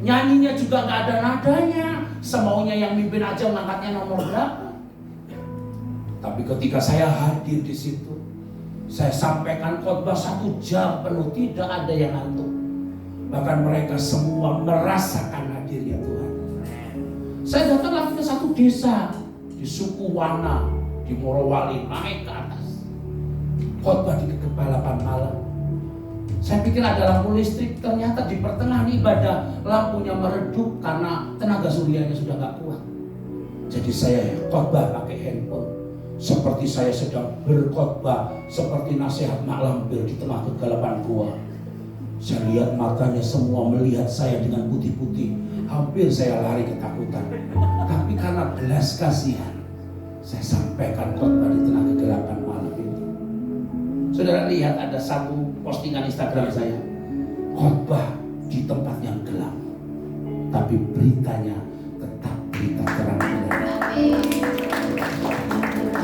Nyanyinya juga nggak ada nadanya. Semaunya yang mimpin aja ngangkatnya nomor berapa. Tapi ketika saya hadir di situ, saya sampaikan khotbah 1 jam penuh, tidak ada yang ngantuk. Bahkan mereka semua merasakan hadirnya Tuhan. Saya datang lagi ke satu desa di suku Wana, di Morowali, naik ke atas. Khotbah di kegelapan malam. Saya pikir ada lampu listrik, ternyata di pertengahan ibadah lampunya meredup karena tenaga suryanya sudah nggak kuat. Jadi saya khotbah pakai handphone, seperti saya sedang berkhotbah, seperti nasihat Mak Lampir di tengah kegelapan gua. Saya lihat matanya semua melihat saya dengan putih-putih. Hampir saya lari ketakutan. Tapi karena belas kasihan, saya sampaikan khotbah di tengah kegelapan malam itu. Saudara lihat ada satu postingan Instagram saya. Khotbah di tempat yang gelap. Tapi beritanya tetap berita terang benderang.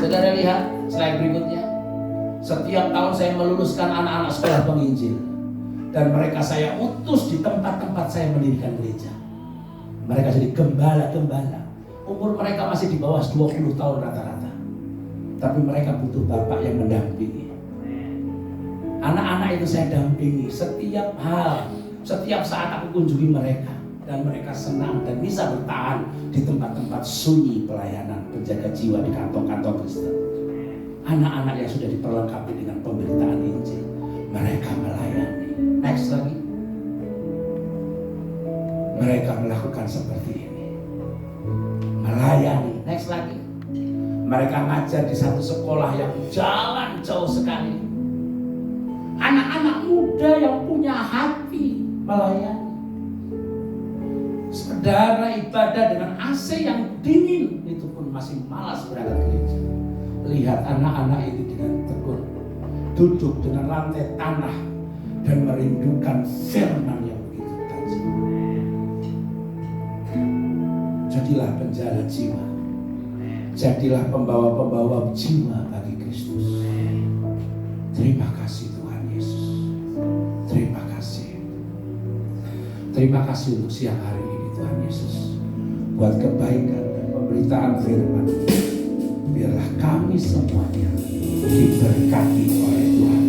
Saudara lihat slide berikutnya. Setiap tahun saya meluluskan anak-anak sekolah penginjil. Dan mereka saya utus di tempat-tempat saya mendirikan gereja. Mereka jadi gembala-gembala. Umur mereka masih di bawah 20 tahun rata-rata. Tapi mereka butuh bapak yang mendampingi. Anak-anak itu saya dampingi setiap hal. Setiap saat aku kunjungi mereka. Dan mereka senang dan bisa bertahan di tempat-tempat sunyi pelayanan penjaga jiwa di kantong-kantong Kristen. Anak-anak yang sudah diperlengkapi dengan pemberitaan Injil. Mereka melayani. Next lagi. Mereka melakukan seperti ini. Melayani. Next lagi. Mereka ngajar di satu sekolah yang jalan jauh sekali. Anak-anak muda yang punya hati melayani. Saudara ibadah dengan AC yang dingin itu pun masih malas berangkat gereja. Lihat anak-anak itu dengan tekun duduk dengan lantai tanah dan merindukan firman yang begitu tajam. Jadilah penjara jiwa, jadilah pembawa-pembawa jiwa bagi Kristus. Terima kasih Tuhan Yesus. Terima kasih. Terima kasih untuk siang hari ini Tuhan Yesus, buat kebaikan dan pemberitaan firman. Biarlah kami semuanya diberkati oleh Tuhan.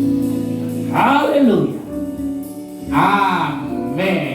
Haleluya. Amin.